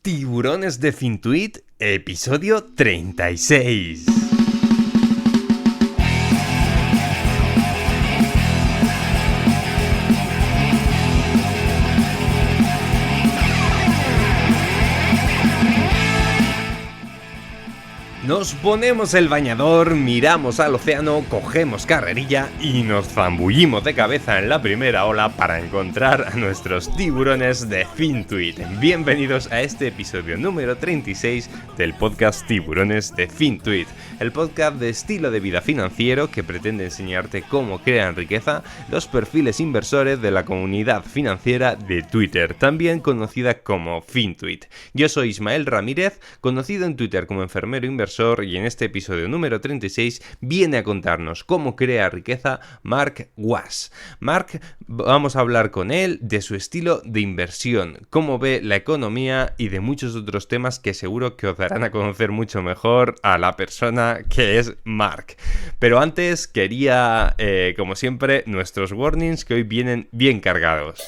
Tiburones de Fintuit, episodio 36. Nos ponemos el bañador, miramos al océano, cogemos carrerilla y nos zambullimos de cabeza en la primera ola para encontrar a nuestros tiburones de Fintuit. Bienvenidos a este episodio número 36 del podcast Tiburones de Fintuit, el podcast de estilo de vida financiero que pretende enseñarte cómo crean riqueza los perfiles inversores de la comunidad financiera de Twitter, también conocida como Fintuit. Yo soy Ismael Ramírez, conocido en Twitter como enfermero inversor, y en este episodio número 36 viene a contarnos cómo crea riqueza Mark Was. Mark, vamos a hablar con él de su estilo de inversión, cómo ve la economía y de muchos otros temas que seguro que os darán a conocer mucho mejor a la persona que es Mark. Pero antes quería, como siempre, nuestros warnings que hoy vienen bien cargados.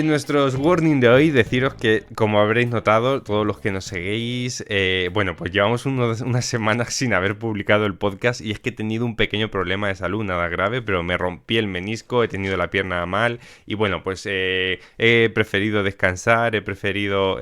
Nuestros warning de hoy, deciros que, como habréis notado, todos los que nos seguís, pues llevamos unas semanas sin haber publicado el podcast y es que he tenido un pequeño problema de salud, nada grave, pero me rompí el menisco, he tenido la pierna mal y he preferido descansar, he preferido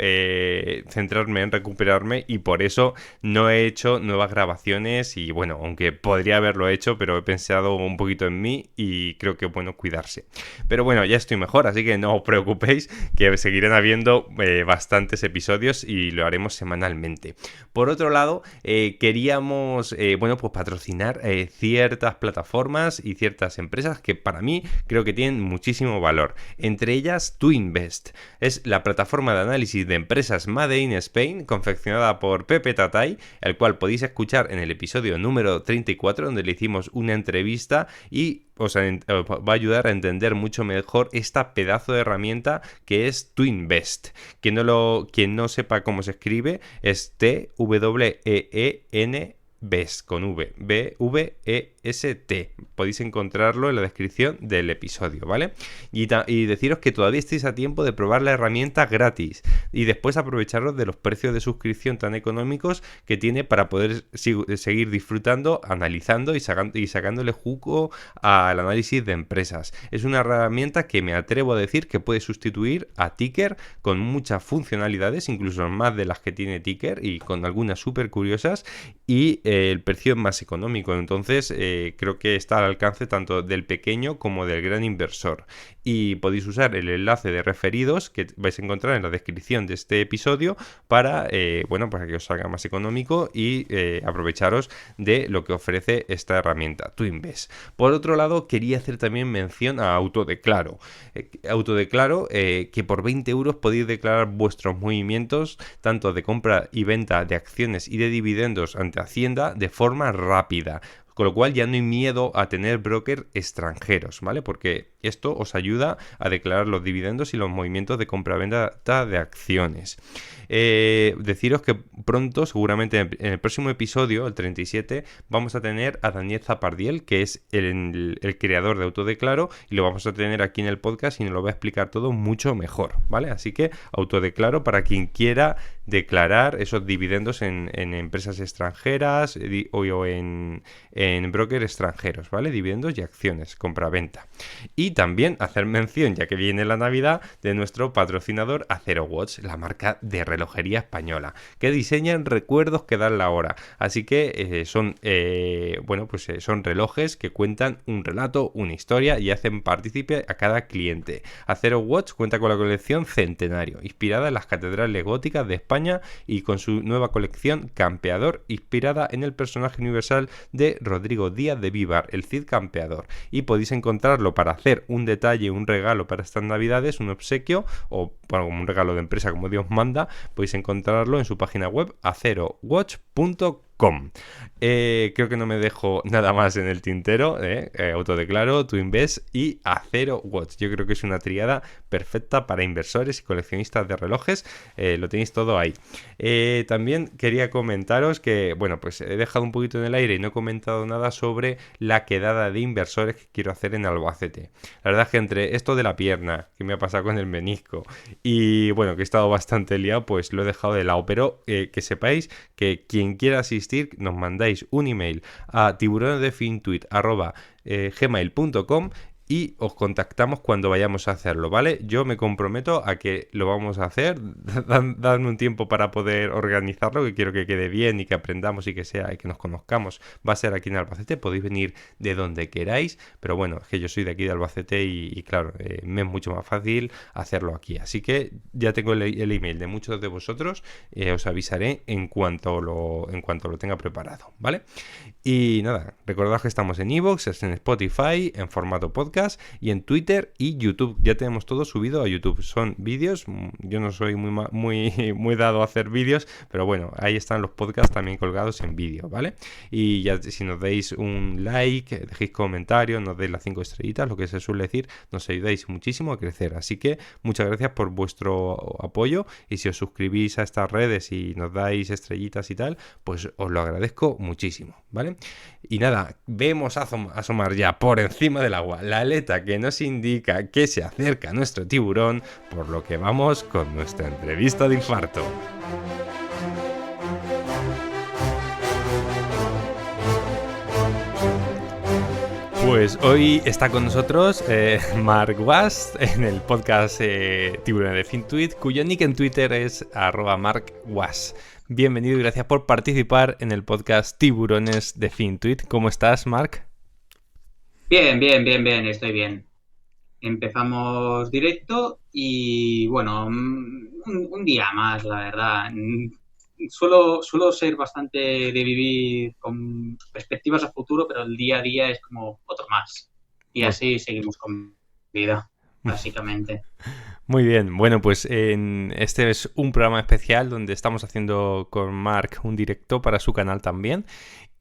centrarme en recuperarme y por eso no he hecho nuevas grabaciones y aunque podría haberlo hecho, pero he pensado un poquito en mí y creo que es bueno cuidarse. Pero ya estoy mejor, así que no os preocupéis que seguirán habiendo bastantes episodios y lo haremos semanalmente. Por otro lado, queríamos patrocinar ciertas plataformas y ciertas empresas que para mí creo que tienen muchísimo valor. Entre ellas, Twinvest. Es la plataforma de análisis de empresas Made in Spain, confeccionada por Pepe Tatay, el cual podéis escuchar en el episodio número 34, donde le hicimos una entrevista y os va a ayudar a entender mucho mejor esta pedazo de herramienta que es Twinvest. Quien no sepa cómo se escribe es Tween Best con V, B-V-E-S-T. Podéis encontrarlo en la descripción del episodio, ¿vale? Y deciros que todavía estáis a tiempo de probar la herramienta gratis y después aprovecharos de los precios de suscripción tan económicos que tiene para poder seguir disfrutando, analizando y sacándole jugo al análisis de empresas. Es una herramienta que me atrevo a decir que puede sustituir a Ticker con muchas funcionalidades, incluso más de las que tiene Ticker y con algunas súper curiosas, y el precio es más económico, entonces creo que está al alcance tanto del pequeño como del gran inversor y podéis usar el enlace de referidos que vais a encontrar en la descripción de este episodio para que os salga más económico y aprovecharos de lo que ofrece esta herramienta Twinvest. Por otro lado, quería hacer también mención a Autodeclaro. Que por 20 euros podéis declarar vuestros movimientos tanto de compra y venta de acciones y de dividendos ante Hacienda de forma rápida, con lo cual ya no hay miedo a tener brokers extranjeros, ¿vale? Porque esto os ayuda a declarar los dividendos y los movimientos de compra-venta de acciones. Deciros que pronto, seguramente en el próximo episodio, el 37, vamos a tener a Daniel Zapardiel, que es el creador de Autodeclaro, y lo vamos a tener aquí en el podcast y nos lo va a explicar todo mucho mejor, ¿vale? Así que Autodeclaro para quien quiera declarar esos dividendos en empresas extranjeras o en brokers extranjeros, ¿vale? Dividendos y acciones, compra-venta. Y también hacer mención, ya que viene la Navidad, de nuestro patrocinador AceroWatch, la marca de relojería española, que diseñan recuerdos que dan la hora. Así que son relojes que cuentan un relato, una historia y hacen partícipe a cada cliente. AceroWatch cuenta con la colección Centenario, inspirada en las catedrales góticas de España, y con su nueva colección Campeador, inspirada en el personaje universal de Rodrigo Díaz de Vivar, el Cid Campeador. Y podéis encontrarlo para hacer un detalle, un regalo para estas navidades, un obsequio o como un regalo de empresa como Dios manda. Podéis encontrarlo en su página web acerowatch.com. www.twinbest.com. Creo que no me dejo nada más en el tintero. Autodeclaro, Twinbest y Acero Watch. Yo creo que es una triada perfecta para inversores y coleccionistas de relojes. Lo tenéis todo ahí. También quería comentaros que, bueno, pues he dejado un poquito en el aire y no he comentado nada sobre la quedada de inversores que quiero hacer en Albacete. La verdad es que entre esto de la pierna, que me ha pasado con el menisco, y bueno, que he estado bastante liado, pues lo he dejado de lado. Pero que sepáis que quien quiera asistir, nos mandáis un email a tiburonesdefintuit@gmail.com y os contactamos cuando vayamos a hacerlo, ¿vale? Yo me comprometo a que lo vamos a hacer. Dadme un tiempo para poder organizarlo, que quiero que quede bien y que aprendamos y que sea y que nos conozcamos. Va a ser aquí en Albacete, podéis venir de donde queráis, pero bueno, es que yo soy de aquí de Albacete y claro, me es mucho más fácil hacerlo aquí. Así que ya tengo el email de muchos de vosotros, os avisaré en cuanto lo tenga preparado, ¿vale? Y nada, recordad que estamos en iVoox, en Spotify, en formato podcast y en Twitter y YouTube. Ya tenemos todo subido a YouTube. Son vídeos. Yo no soy muy dado a hacer vídeos, pero bueno, ahí están los podcasts también colgados en vídeo, ¿vale? Y ya si nos deis un like, dejéis comentarios, nos deis las 5 estrellitas, lo que se suele decir, nos ayudáis muchísimo a crecer. Así que muchas gracias por vuestro apoyo y si os suscribís a estas redes y nos dais estrellitas y tal, pues os lo agradezco muchísimo, ¿vale? Y nada, vemos asomar ya por encima del agua la aleta que nos indica que se acerca nuestro tiburón, por lo que vamos con nuestra entrevista de infarto. Pues hoy está con nosotros Marc Was en el podcast Tiburones de Fintuit, cuyo nick en Twitter es @marcwas. Bienvenido y gracias por participar en el podcast Tiburones de Fintuit. ¿Cómo estás, Marc? Bien, estoy bien. Empezamos directo y bueno, un día más, la verdad. Suelo ser bastante de vivir con perspectivas a futuro, pero el día a día es como otro más. Y así seguimos con vida, básicamente. Muy bien, bueno, pues este es un programa especial donde estamos haciendo con Marc un directo para su canal también.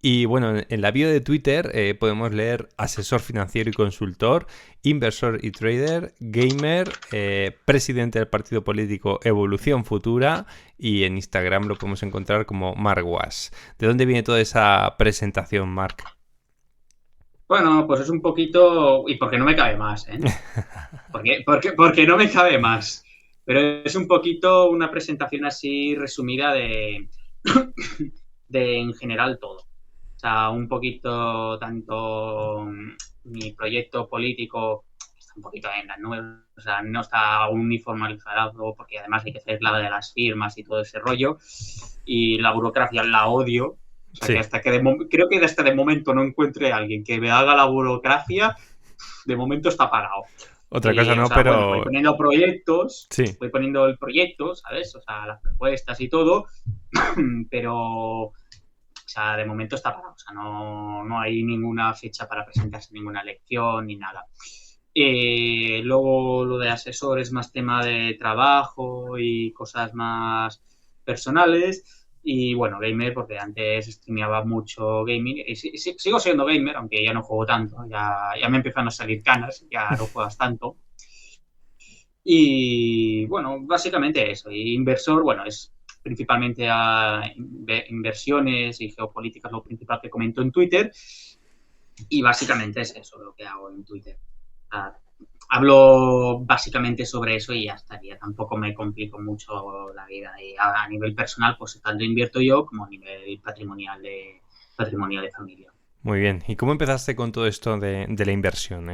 Y bueno, en la bio de Twitter podemos leer asesor financiero y consultor, inversor y trader, gamer, presidente del partido político Evolución Futura y en Instagram lo podemos encontrar como Marc Was. ¿De dónde viene toda esa presentación, Marc? Bueno, pues es un poquito... Y porque no me cabe más, ¿eh? Porque no me cabe más. Pero es un poquito una presentación así resumida de en general todo. O sea, un poquito tanto mi proyecto político está un poquito en las nubes, o sea, no está aún ni formalizado porque además hay que hacer la de las firmas y todo ese rollo. Y la burocracia la odio. O sea, Sí. que hasta que creo que hasta de momento no encuentre a alguien que me haga la burocracia, de momento está parado. Otra cosa O no, sea, bueno, pero sí. voy poniendo el proyecto, ¿sabes? O sea, las propuestas y todo, pero, o sea, de momento está parado. O sea, no hay ninguna fecha para presentarse ninguna elección ni nada. Luego lo de asesor es más tema de trabajo y cosas más personales. Y bueno, gamer, porque antes streameaba mucho gaming. Y sigo siendo gamer, aunque ya no juego tanto. Ya me empiezan a salir canas, ya no juegas tanto. Y bueno, básicamente eso. Y inversor, bueno, es principalmente a inversiones y geopolíticas lo principal que comento en Twitter. Y básicamente es eso lo que hago en Twitter. Hablo básicamente sobre eso y ya estaría. Tampoco me complico mucho la vida. Y a nivel personal, pues tanto invierto yo como a nivel patrimonial de familia. Muy bien. ¿Y cómo empezaste con todo esto de la inversión?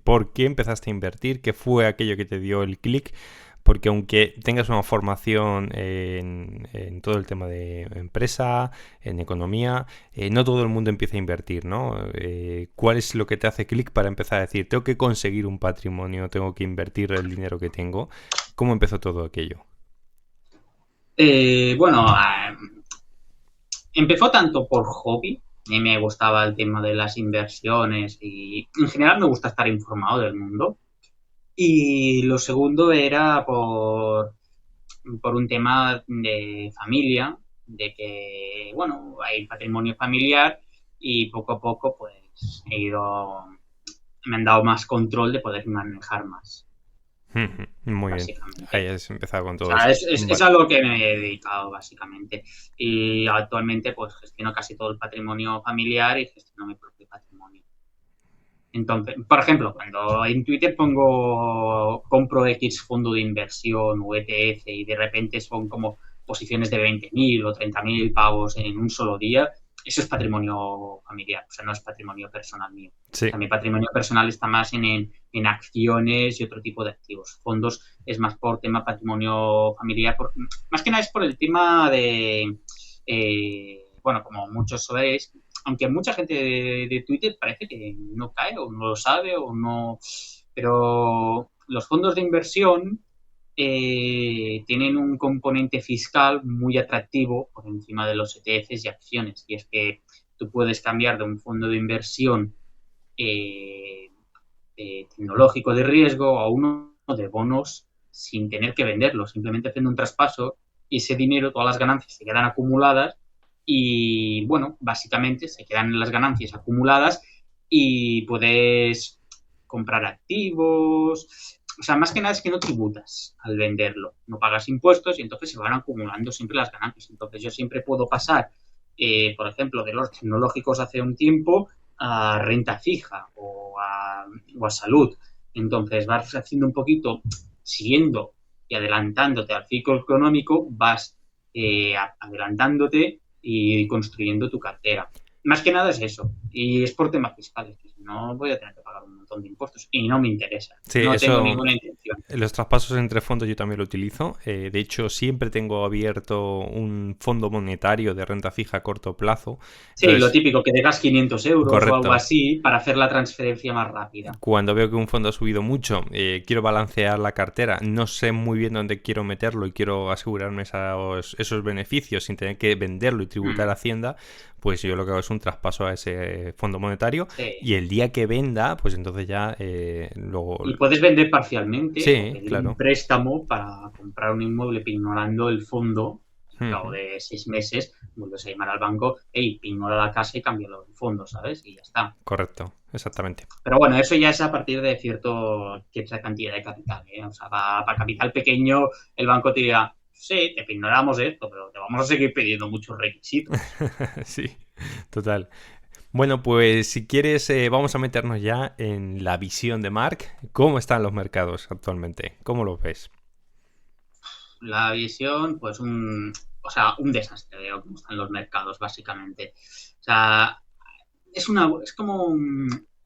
¿Por qué empezaste a invertir? ¿Qué fue aquello que te dio el clic? Porque aunque tengas una formación en todo el tema de empresa, en economía, no todo el mundo empieza a invertir, ¿no? ¿Cuál es lo que te hace clic para empezar a decir, tengo que conseguir un patrimonio, tengo que invertir el dinero que tengo? ¿Cómo empezó todo aquello? Bueno, empezó tanto por hobby. A mí me gustaba el tema de las inversiones y en general me gusta estar informado del mundo. Y lo segundo era por un tema de familia. de que, bueno, hay patrimonio familiar y poco a poco, pues, me han dado más control de poder manejar más, Muy bien. Ahí básicamente. has empezado con O todo sea, eso. es a lo que me he dedicado, básicamente. Y actualmente, pues, gestiono casi todo el patrimonio familiar y gestiono mi propio patrimonio. Entonces, por ejemplo, cuando en Twitter compro X fondo de inversión o ETF y de repente son como posiciones de 20.000 o 30.000 pavos en un solo día, eso es patrimonio familiar, o sea, no es patrimonio personal mío. O Sí, sea, mi patrimonio personal está más en acciones y otro tipo de activos. Fondos es más por tema patrimonio familiar, más que nada es por el tema de, bueno, como muchos sabéis, aunque mucha gente de Twitter parece que no cae o no lo sabe o no, pero los fondos de inversión tienen un componente fiscal muy atractivo por encima de los ETFs y acciones, y es que tú puedes cambiar de un fondo de inversión eh, tecnológico de riesgo a uno de bonos sin tener que venderlo, simplemente haciendo un traspaso y ese dinero, todas las ganancias se quedan acumuladas y bueno, básicamente se quedan las ganancias acumuladas y puedes comprar activos. O sea, más que nada es que no tributas al venderlo, no pagas impuestos y entonces se van acumulando siempre las ganancias. Entonces yo siempre puedo pasar, por ejemplo, de los tecnológicos hace un tiempo a renta fija o a salud. Entonces vas haciendo un poquito, siguiendo y adelantándote al ciclo económico, vas adelantándote y construyendo tu cartera. Más que nada es eso. Y es por temas fiscales, que si no voy a tener que pagar un montón de impuestos y no me interesa. sí, No tengo eso. ninguna intención. Los traspasos entre fondos yo también lo utilizo. De hecho, siempre tengo abierto un fondo monetario de renta fija a corto plazo. Sí, lo Entonces, típico, que dejas 500 euros o algo correcto. así para hacer la transferencia más rápida. Cuando veo que un fondo ha subido mucho, quiero balancear la cartera, no sé muy bien dónde quiero meterlo y quiero asegurarme esos beneficios sin tener que venderlo y tributar a Mm, Hacienda, pues yo lo que hago es un traspaso a ese fondo monetario sí. y el día que venda, pues entonces ya luego. Y puedes vender parcialmente o Sí, pedir un claro. préstamo para comprar un inmueble pignorando el fondo. Y al cabo Ujú. de 6 meses vuelves a llamar al banco, hey, pignora la casa y cámbialo el fondo, ¿sabes? Y ya está. Correcto, exactamente. Pero bueno, eso ya es a partir de cierta cantidad de capital, ¿eh? O sea, para capital pequeño, el banco te dirá, sí, te pignoramos esto, pero te vamos a seguir pidiendo muchos requisitos. Sí, total. Bueno, pues si quieres, vamos a meternos ya en la visión de Mark. ¿Cómo están los mercados actualmente? ¿Cómo los ves? La visión, pues un desastre de cómo están los mercados, básicamente. O sea, es como,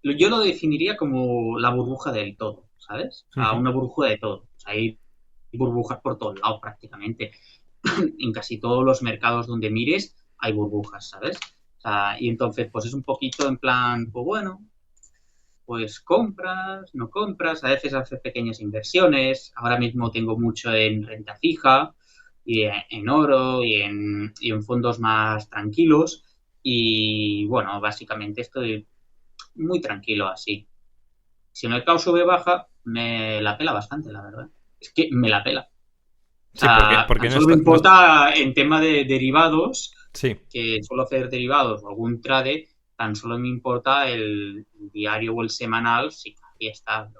yo lo definiría como la burbuja del todo, ¿sabes? O sea, Ujú. una burbuja de todo. O sea, hay burbujas por todos lados prácticamente. En casi todos los mercados donde mires hay burbujas, ¿sabes? O sea, y entonces, pues es un poquito en plan, pues bueno, pues compras, no compras, a veces haces pequeñas inversiones. Ahora mismo tengo mucho en renta fija y en oro y en fondos más tranquilos. Y bueno, básicamente estoy muy tranquilo así. Si el mercado sube baja, me la pela bastante, la verdad. Es que me la pela. O Sí, porque, sea, porque tan no solo me está. importa en tema de derivados, Sí, que suelo hacer derivados o algún trade, tan solo me importa el diario o el semanal, si ahí está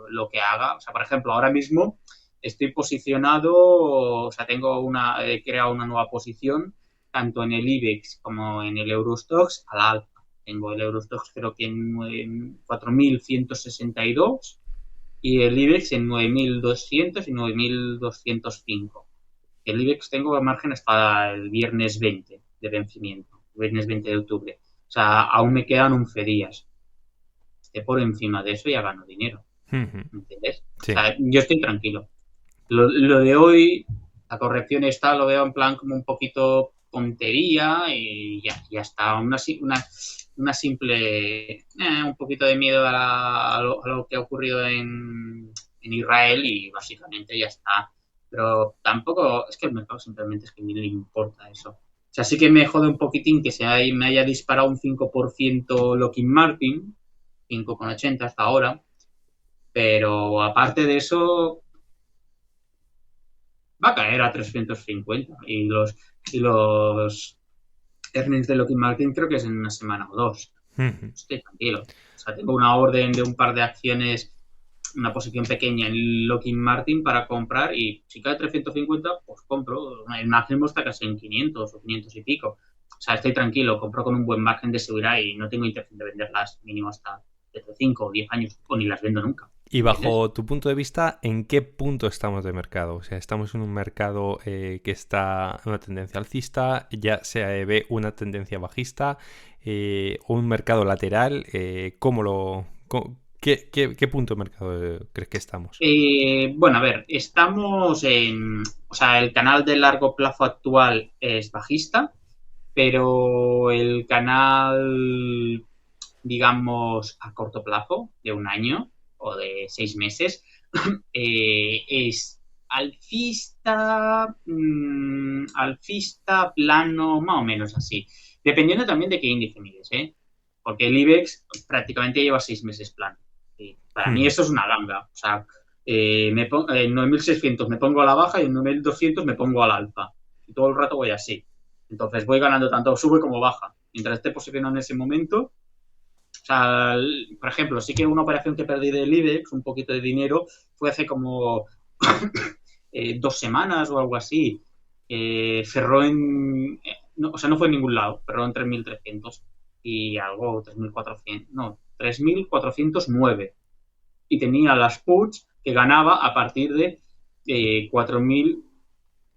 lo que haga. O sea, por ejemplo, ahora mismo estoy posicionado, o sea, he creado una nueva posición, tanto en el IBEX como en el Eurostox, al alza. Tengo el Eurostox creo que en 4.162 y el IBEX en 9.200 y 9.205. El IBEX tengo margen hasta el viernes 20 de vencimiento, viernes 20 de octubre. O sea, aún me quedan 11 días. Esté por encima de eso ya gano dinero. ujú, ¿Me entiendes? O sí, sea, yo estoy tranquilo. Lo de hoy, la corrección está, lo veo en plan como un poquito tontería y ya está. Una simple, un poquito de miedo a lo que ha ocurrido en Israel y básicamente ya está. Pero tampoco, es que el mercado simplemente es que ni le importa eso. O sea, sí que me jode un poquitín que me haya disparado un 5% Lockheed Martin, 5,80 hasta ahora, pero aparte de eso, va a caer a 350 y los Y los earnings de Lockheed Martin creo que es en una semana o dos. Ujú. Estoy tranquilo. O sea, tengo una orden de un par de acciones, una posición pequeña en Lockheed Martin para comprar y si cae 350, pues compro. El máximo está casi en 500 o 500 y pico. O sea, estoy tranquilo, compro con un buen margen de seguridad y no tengo intención de venderlas mínimo hasta desde 5 o 10 años o ni las vendo nunca. Y ¿Entiendes? bajo tu punto de vista, ¿en qué punto estamos de mercado? O sea, estamos en un mercado que está en una tendencia alcista, ya se ve una tendencia bajista, o un mercado lateral. ¿Qué punto de mercado crees que estamos? Bueno, a ver, estamos en... O sea, el canal de largo plazo actual es bajista, pero el canal, digamos, a corto plazo, de un año o de 6 meses, es alcista, alcista, plano, más o menos así. Dependiendo también de qué índice mires, ¿eh? Porque el IBEX prácticamente lleva 6 meses plano. Y para mí Ujú. eso es una ganga. O sea, en 9.600 me pongo a la baja y en 9.200 me pongo al alfa. Y todo el rato voy así. Entonces voy ganando tanto sube como baja. Mientras esté posicionado en ese momento, o sea, por ejemplo, sí que una operación que perdí del IBEX, un poquito de dinero, fue hace como 2 semanas o algo así. Cerró en... No, o sea, no fue en ningún lado, cerró en 3.300 y algo, 3.400, no, 3.409. Y tenía las puts que ganaba a partir de 4.000,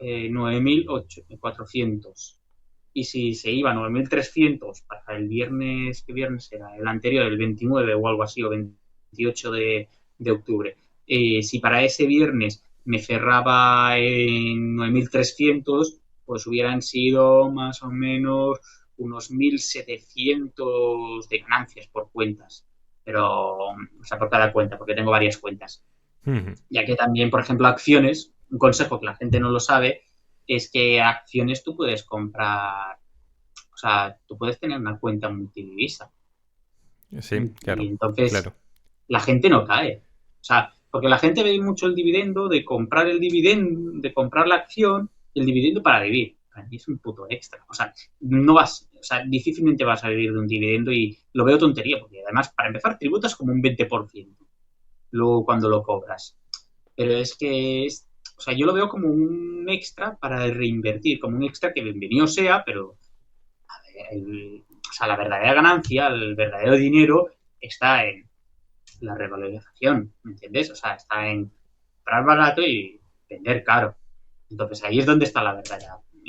9.400. Y si se iba a 9.300 para el viernes, ¿qué viernes era? El anterior, el 29 o algo así, o 28 de octubre. Si para ese viernes me cerraba en 9.300, pues hubieran sido más o menos unos 1.700 de ganancias por cuentas. Pero, o sea, por cada cuenta, porque tengo varias cuentas. Ujú. Ya que también, por ejemplo, acciones, un consejo que la gente no lo sabe, es que acciones tú puedes comprar, o sea, tú puedes tener una cuenta multidivisa. Sí, Y claro, entonces claro. la gente no cae. O sea, porque la gente ve mucho el dividendo de comprar el dividendo, de comprar la acción y el dividendo para vivir. Para mí es un puto extra. O sea, no vas, o sea, difícilmente vas a vivir de un dividendo y lo veo tontería, porque además, para empezar, tributas como un 20% luego cuando lo cobras. Pero es que, o sea, yo lo veo como un extra para reinvertir, como un extra que bienvenido sea, pero o sea, la verdadera ganancia, el verdadero dinero está en la revalorización, ¿me entiendes? O sea, está en comprar barato y vender caro. Entonces ahí es donde está el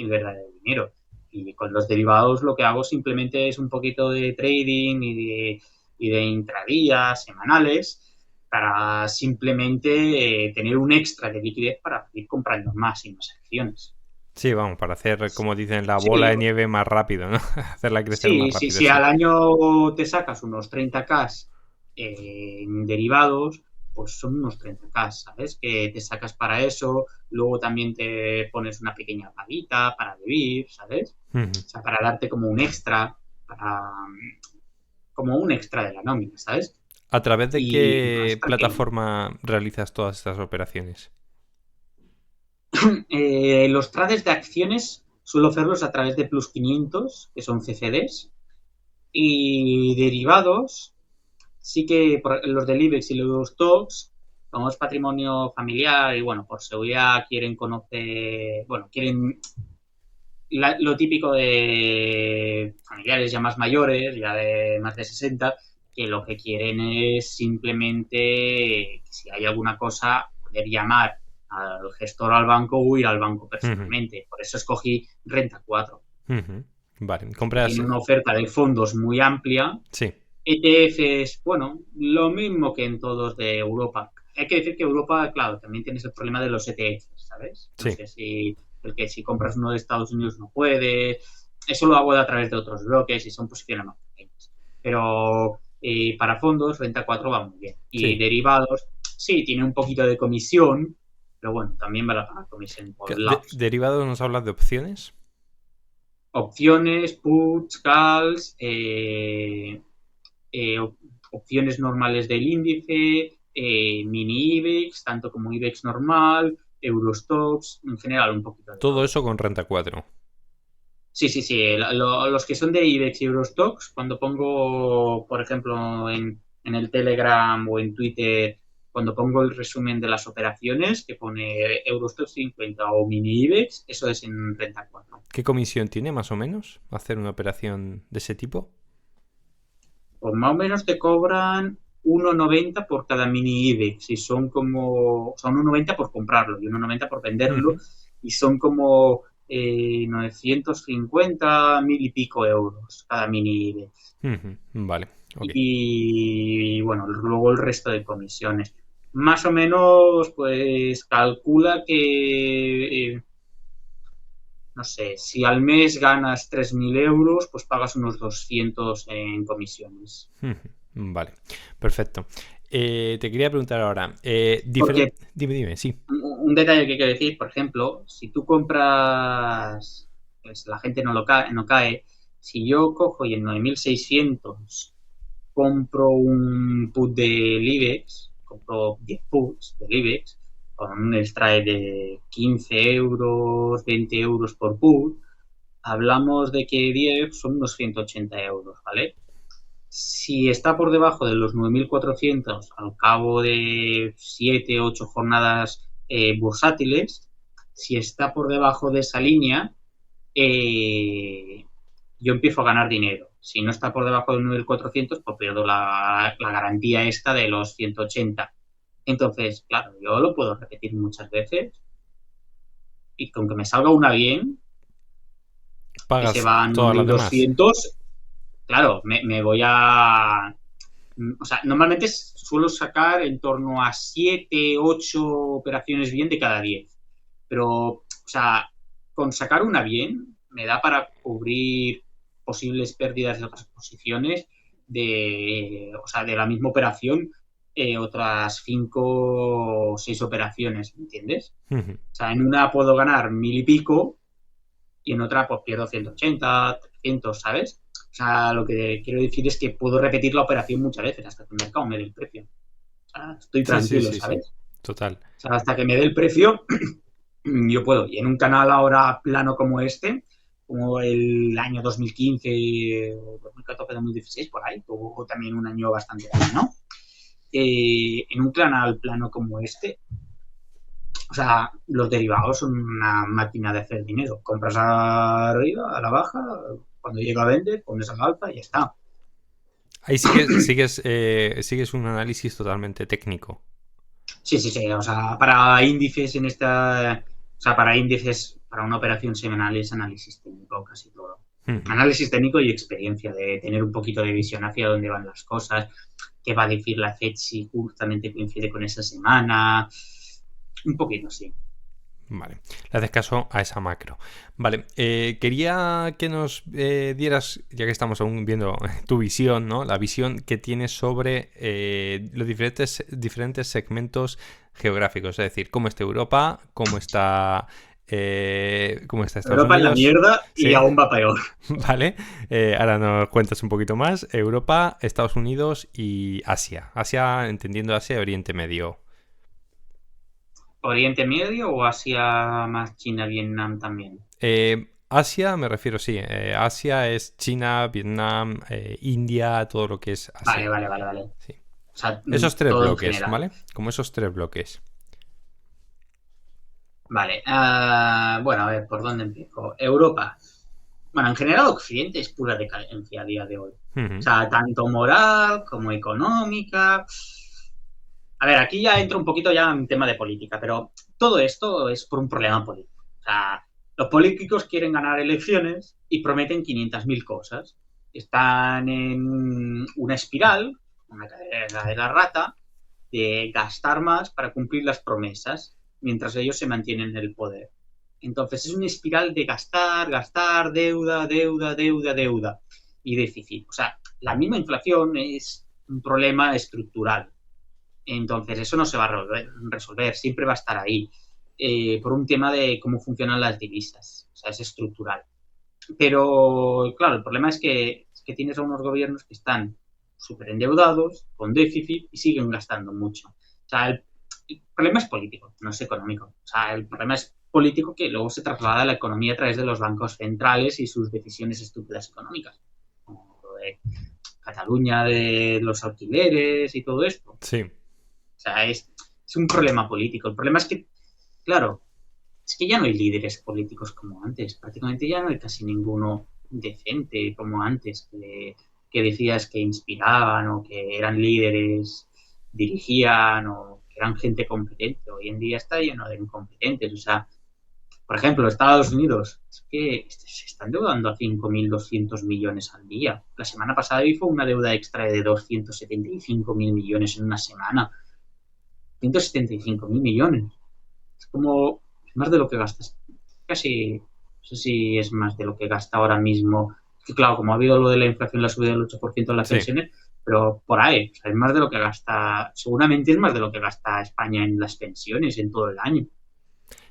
verdadero dinero. Y con los derivados lo que hago simplemente es un poquito de trading y de intradías semanales para simplemente tener un extra de liquidez para ir comprando más y más acciones. Sí, vamos, para hacer, como dicen, la bola Sí, de nieve más rápido, ¿no? Hacerla crecer más sí, sí, rápido, si sí. al año te sacas unos 30K en derivados, pues son unos 30K, ¿sabes? Que te sacas para eso, luego también te pones una pequeña paguita para vivir, ¿sabes? Ujú. O sea, para darte como un extra, como un extra de la nómina, ¿sabes? ¿A través de Y más qué tranquilo. plataforma realizas todas estas operaciones? Los trades de acciones suelo hacerlos a través de Plus 500, que son CFDs, y derivados sí que los del IBEX y los TOX, como es patrimonio familiar y bueno, por seguridad quieren conocer, bueno, quieren lo típico de familiares ya más mayores, ya de más de 60, que lo que quieren es simplemente, si hay alguna cosa, poder llamar al gestor al banco o ir al banco Ujú. personalmente. Por eso escogí Renta 4, Ujú. Vale, que compras. tiene una oferta de fondos muy amplia. Sí, ETFs, bueno, lo mismo que en todos de Europa. Hay que decir que Europa, claro, también tienes el problema de los ETFs, ¿sabes? No sí, sé si el que si compras uno de Estados Unidos no puede. Eso lo hago a través de otros bloques y son posiciones más pequeñas. Pero para fondos, Renta 4 va muy bien. Y sí. derivados, sí, tiene un poquito de comisión, pero bueno, también va a pagar comisión por lados. Derivados nos hablas de opciones. Opciones, puts, calls, opciones normales del índice, mini IBEX, tanto como IBEX normal, Eurostox, en general un poquito de Todo todo. eso con Renta 4. Sí, sí, sí. Los que son de IBEX y Eurostox, cuando pongo, por ejemplo, en el Telegram o en Twitter, cuando pongo el resumen de las operaciones, que pone Eurostox 50 o mini IBEX, eso es en Renta 4. ¿Qué comisión tiene más o menos hacer una operación de ese tipo? Pues más o menos te cobran 1,90 por cada mini IBEX y son 1,90 por comprarlo y 1,90 por venderlo Ujú, y son como 950, mil y pico euros cada mini IBEX. ujú, vale, ok. Y bueno, luego el resto de comisiones. Más o menos, pues calcula que, no sé, si al mes ganas 3.000 euros, pues pagas unos 200 en comisiones. Ujú, vale, perfecto. Te quería preguntar ahora, Porque dime, sí. un detalle que quiero decir, por ejemplo, si tú compras, pues la gente no cae, si yo cojo y en 9.600 compro un put del IBEX, compro 10 puts del IBEX, con un strike de 15 euros, 20 euros por put, hablamos de que 10 son unos 180 euros, ¿vale? Si está por debajo de los 9.400 al cabo de 7 8 jornadas bursátiles, si está por debajo de esa línea, eh, yo empiezo a ganar dinero. Si no está por debajo de 9.400, pues pierdo la garantía esta de los 180. Entonces, claro, yo lo puedo repetir muchas veces y con que me salga una bien, que se ¿Pagas van todas las demás? 1.200, claro, me voy a... O sea, normalmente suelo sacar en torno a 7 8 operaciones bien de cada 10. Pero, o sea, con sacar una bien, me da para cubrir posibles pérdidas de otras posiciones o sea, de la misma operación, otras 5 o 6 operaciones, ¿me entiendes? Ujú, O sea, en una puedo ganar mil y pico y en otra pues pierdo 180, 300, ¿sabes? O sea, lo que quiero decir es que puedo repetir la operación muchas veces hasta que el mercado me dé el precio. O sea, estoy sí, sí, tranquilo, sí, sí, ¿sabes? total. O sea, hasta que me dé el precio, yo puedo. Y en un canal ahora plano como este, como el año 2015 o 2014-2016, por ahí, tuvo también un año bastante bueno. En un canal plano como este, o sea, los derivados son una máquina de hacer dinero. Compras arriba, a la baja, cuando llega a vender, pones al alta y ya está. Ahí sigues un análisis totalmente técnico. Sí, sí, sí. O sea, para índices en esta. O sea, para índices, para una operación semanal es análisis técnico casi todo. Ujú. Análisis técnico y experiencia, de tener un poquito de visión hacia dónde van las cosas, qué va a decir la FED si justamente coincide con esa semana. Un poquito, sí. Vale, le haces caso a esa macro. Vale, quería que nos dieras, ya que estamos aún viendo tu visión, ¿no? La visión que tienes sobre los diferentes segmentos geográficos, es decir, cómo está Europa, cómo está Estados Europa en la Unidos, mierda y ¿sí? aún va peor. Vale, ahora nos cuentas un poquito más. Europa, Estados Unidos y Asia. Asia, entendiendo Asia, Oriente Medio. ¿Oriente Medio o Asia más China, Vietnam también? Asia, me refiero, sí. Asia es China, Vietnam, India, todo lo que es Vale, Asia. vale, vale, vale. O Sí. sea, Esos tres todo en bloques, general. ¿vale? Como esos tres bloques. Vale. Bueno, a ver, ¿por dónde empiezo? Europa. Bueno, en general Occidente es pura decadencia a día de hoy. O Ujú, sea, tanto moral como económica. A ver, aquí ya entra un poquito ya en tema de política, pero todo esto es por un problema político. O sea, los políticos quieren ganar elecciones y prometen 500.000 cosas. Están en una espiral, una cadena de la rata, de gastar más para cumplir las promesas, mientras ellos se mantienen en el poder. Entonces es una espiral de gastar, gastar, deuda, deuda, deuda, deuda y déficit. O sea, la misma inflación es un problema estructural. Entonces eso no se va a resolver, siempre va a estar ahí, por un tema de cómo funcionan las divisas. O sea, es estructural. Pero claro, el problema es que tienes a unos gobiernos que están súper endeudados, con déficit y siguen gastando mucho. O sea, el problema es político, no es económico. O sea, el problema es político que luego se traslada a la economía a través de los bancos centrales y sus decisiones estúpidas económicas, como lo de Cataluña, de los alquileres y todo esto. Sí. O sea, es un problema político. El problema es que, claro, es que ya no hay líderes políticos como antes. Prácticamente ya no hay casi ninguno decente como antes, que decías que inspiraban o que eran líderes, dirigían o que eran gente competente. Hoy en día está lleno de incompetentes. O sea, por ejemplo, Estados Unidos, es que se están endeudando a 5.200 millones al día. La semana pasada hizo una deuda extra de 275.000 millones en una semana. 175.000 millones. Es como, es más de lo que gastas. Casi, no sé si es más de lo que gasta ahora mismo. Es que claro, como ha habido lo de la inflación, la subida del 8% en las Sí. pensiones, pero por ahí, o sea, es más de lo que gasta, seguramente es más de lo que gasta España en las pensiones en todo el año.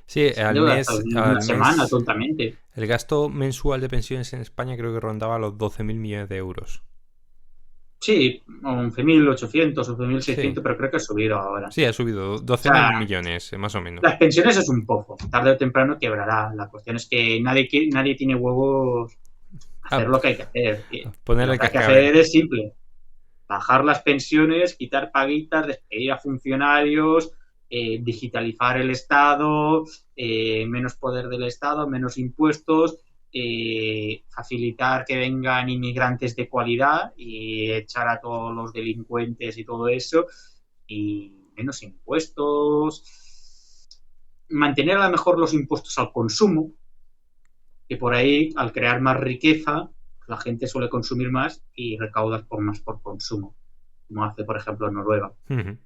Sí, Se deuda hasta una semana, mes, tontamente. el gasto mensual de pensiones en España creo que rondaba los 12.000 millones de euros. Sí, 11.800, Sí, 11.600, pero creo que ha subido ahora. sí, ha subido O 12.000 sea, millones, más o menos. las pensiones es un pozo. Tarde o temprano quebrará. La cuestión es que nadie tiene huevos a A, hacer lo que hay que hacer. a Y ponerle lo que hay que cascabel. hacer es simple. Bajar las pensiones, quitar paguitas, despedir a funcionarios, digitalizar el Estado, menos poder del Estado, menos impuestos, facilitar que vengan inmigrantes de cualidad y echar a todos los delincuentes y todo eso, y menos impuestos, mantener a lo mejor los impuestos al consumo, que por ahí, al crear más riqueza, la gente suele consumir más y recaudas más por consumo, como hace, por ejemplo, Noruega. Ujú.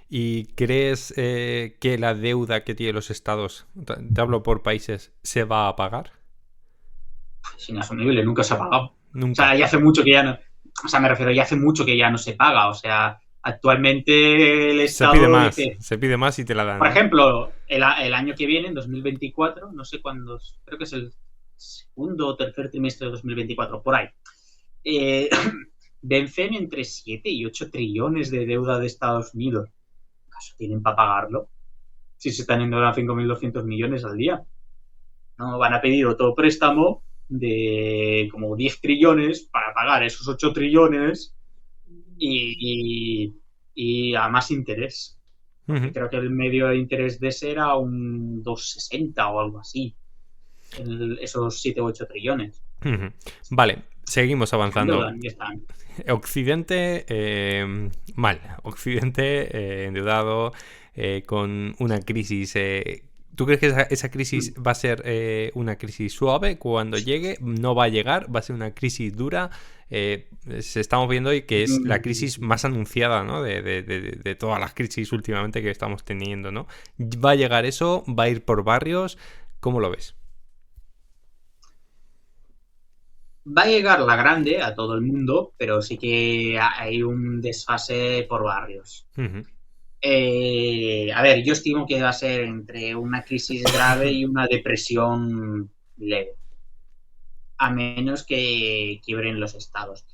¿Y crees que la deuda que tienen los estados, te hablo por países, se va a pagar? Es inasumible, nunca se ha pagado. O Nunca. sea, ya hace mucho que ya no, o sea, me refiero, ya hace mucho que ya no se paga. O sea, actualmente el Estado dice, Se pide más y te la dan, por ¿no? ejemplo, el año que viene, en 2024, no sé cuándo, creo que es el segundo o tercer trimestre de 2024, por ahí, eh, vencen entre 7 y 8 trillones de deuda de Estados Unidos. ¿Acaso tienen para pagarlo? Si se están endeudando 5.200 millones al día. No van a pedir otro préstamo de como 10 trillones para pagar esos 8 trillones y, y a más interés. Porque Ujú, creo que el medio de interés de ese era un 2,60 o algo así. Esos 7 u 8 trillones. ujú. Vale, seguimos Se avanzando. endeudan y están. Occidente, mal. Occidente endeudado con una crisis. ¿Tú crees que esa crisis va a ser una crisis suave cuando llegue? ¿No va a llegar? ¿Va a ser una crisis dura? Estamos viendo hoy que es la crisis más anunciada, ¿no? De todas las crisis últimamente que estamos teniendo, ¿no? ¿Va a llegar eso? ¿Va a ir por barrios? ¿Cómo lo ves? Va a llegar la grande a todo el mundo, pero sí que hay un desfase por barrios. Ujú. A ver, yo estimo que va a ser entre una crisis grave y una depresión leve, a menos que quiebren los estados.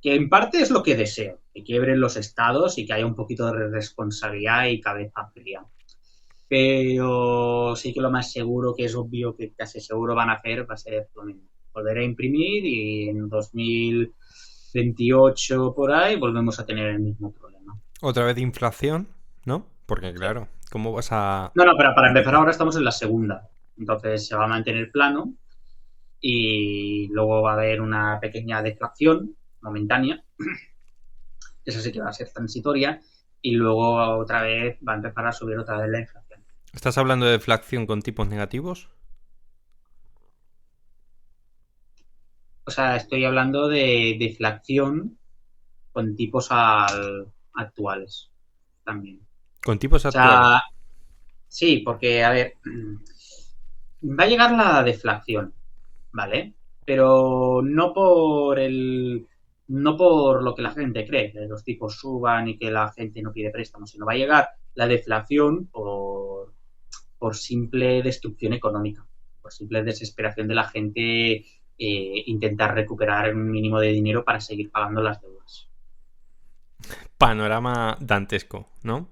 Que en parte es lo que deseo, que quiebren los estados y que haya un poquito de responsabilidad y cabeza fría. Pero sí que lo más seguro, que es obvio que casi seguro van a hacer, va a ser lo mismo. Volver a imprimir y en 2028 por ahí volvemos a tener el mismo problema. Otra vez inflación, ¿no? Porque Sí. claro, ¿cómo vas a...? No, pero para empezar ahora estamos en la segunda. Entonces se va a mantener plano y luego va a haber una pequeña deflación momentánea. Esa sí que va a ser transitoria y luego otra vez va a empezar a subir otra vez la inflación. ¿Estás hablando de deflación con tipos negativos? O sea, estoy hablando de deflación con tipos actuales también. Con tipos O sea, actuales. sí, porque, a ver, va a llegar la deflación, ¿vale? Pero no por lo que la gente cree, que los tipos suban y que la gente no pide préstamos, sino va a llegar la deflación por simple destrucción económica, por simple desesperación de la gente intentar recuperar un mínimo de dinero para seguir pagando las deudas. Panorama dantesco, ¿no?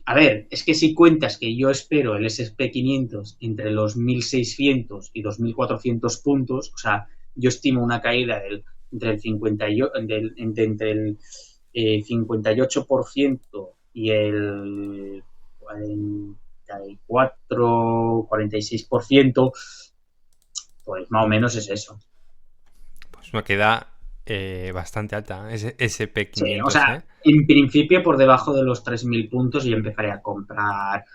A ver, es que si cuentas que yo espero el S&P 500 entre los 1.600 y 2.400 puntos, o sea, yo estimo una caída entre el 50 y, entre el 58% y el 44-46%, pues más o menos es eso. Pues me queda bastante alta ese Sí, o SP500, sea, ¿eh? en principio por debajo de los 3.000 puntos y empezaré a comprar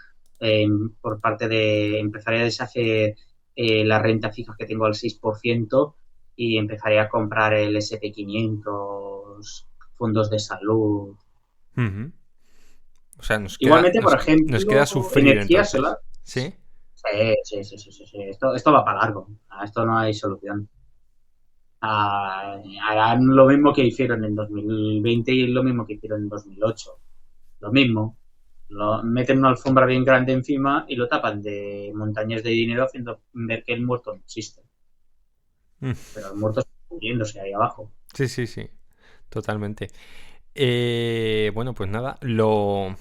por parte de, empezaré a deshacer la renta fija que tengo al 6% y empezaré a comprar el SP 500, fondos de salud. Ujú. O sea, Igualmente, por nos queda ejemplo, sufrir energía entonces. solar. ¿Sí? Sí, sí, sí, sí, sí, sí. Esto va para largo. A esto no hay solución. Harán lo mismo que hicieron en 2020 y lo mismo que hicieron en 2008. Lo mismo. Meten una alfombra bien grande encima y lo tapan de montañas de dinero haciendo ver que el muerto no existe. Mm. Pero el muerto está muriéndose ahí abajo. Sí, sí, sí. Totalmente. Bueno, pues nada, lo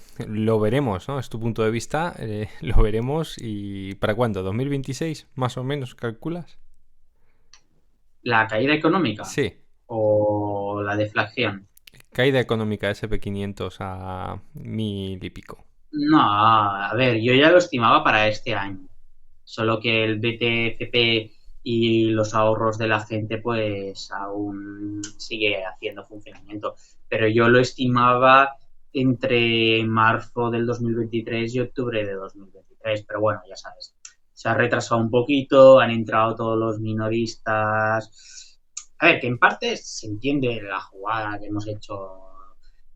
veremos, ¿no? Es tu punto de vista, lo veremos. ¿Y para cuándo? ¿2026? Más o menos, calculas? La caída económica Sí, o la deflación. caída económica SP500 a 1000 y pico. No, a ver, yo ya lo estimaba para este año. Solo que el BTCP y los ahorros de la gente pues aún sigue haciendo funcionamiento. Pero yo lo estimaba entre marzo del 2023 y octubre de 2023. Pero bueno, ya sabes, se ha retrasado un poquito, han entrado todos los minoristas. A ver, que en parte se entiende la jugada que hemos hecho,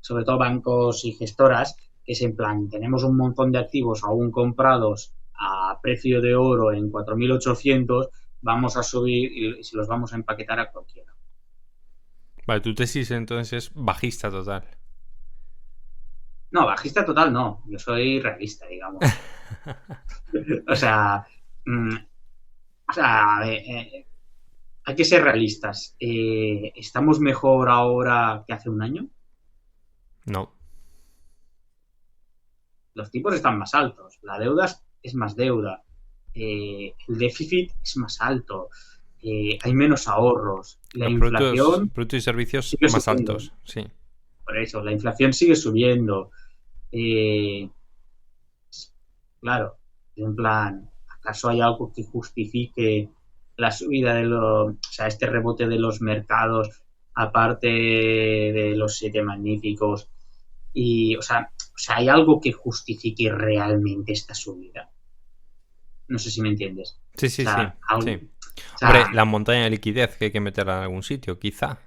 sobre todo bancos y gestoras, que es en plan, tenemos un montón de activos aún comprados a precio de oro en 4.800, vamos a subir y se los vamos a empaquetar a cualquiera. Vale, tu tesis entonces es bajista total. No, bajista total no, yo soy realista, digamos. O sea, mmm, o sea hay que ser realistas. ¿Estamos mejor ahora que hace un año? No. Los tipos están más altos, la deuda es más deuda, el déficit es más alto, hay menos ahorros, la Los inflación productos y servicios sigue más subiendo. altos, sí. Por eso, la inflación sigue subiendo. Eh, claro, en plan, ¿acaso hay algo que justifique la subida o sea, este rebote de los mercados, aparte de los siete magníficos? Y, o sea, ¿hay algo que justifique realmente esta subida? No sé si me entiendes. Sí, O sí, sí, sea, algo, sí. o Hombre, sea, la montaña de liquidez que hay que meterla en algún sitio, quizá.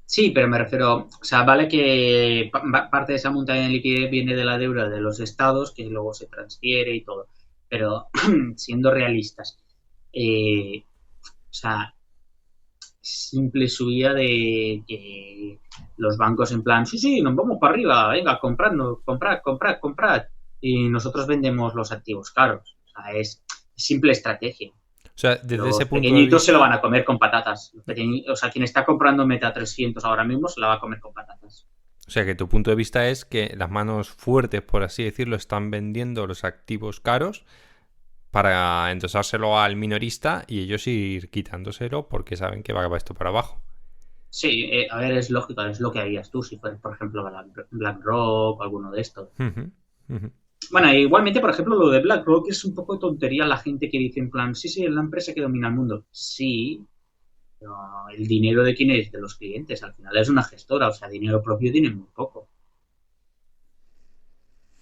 sí, pero me refiero, o sea, vale que parte de esa montaña de liquidez viene de la deuda de los estados, que luego se transfiere y todo. Pero siendo realistas, o sea, simple subida de que los bancos en plan, sí, sí, nos vamos para arriba, venga, compradnos, comprad, comprad, comprad. Y nosotros vendemos los activos caros. O sea, es simple estrategia. O sea, desde ese Los punto de pequeñitos se lo van vista, a comer con patatas. O sea, quien está comprando Meta 300 ahora mismo se la va a comer con patatas. o sea, que tu punto de vista es que las manos fuertes, por así decirlo, están vendiendo los activos caros para endosárselo al minorista y ellos ir quitándoselo porque saben que va esto para abajo. Sí, a ver, es lógico, es lo que harías tú si fueras, por ejemplo, BlackRock o alguno de estos. Ujú, ujú. Bueno, igualmente, por ejemplo, lo de BlackRock es un poco tontería la gente que dice en plan, sí, sí, es la empresa que domina el mundo. Sí, pero el dinero de quién es, de los clientes. Al final es una gestora, o sea, dinero propio tiene muy poco.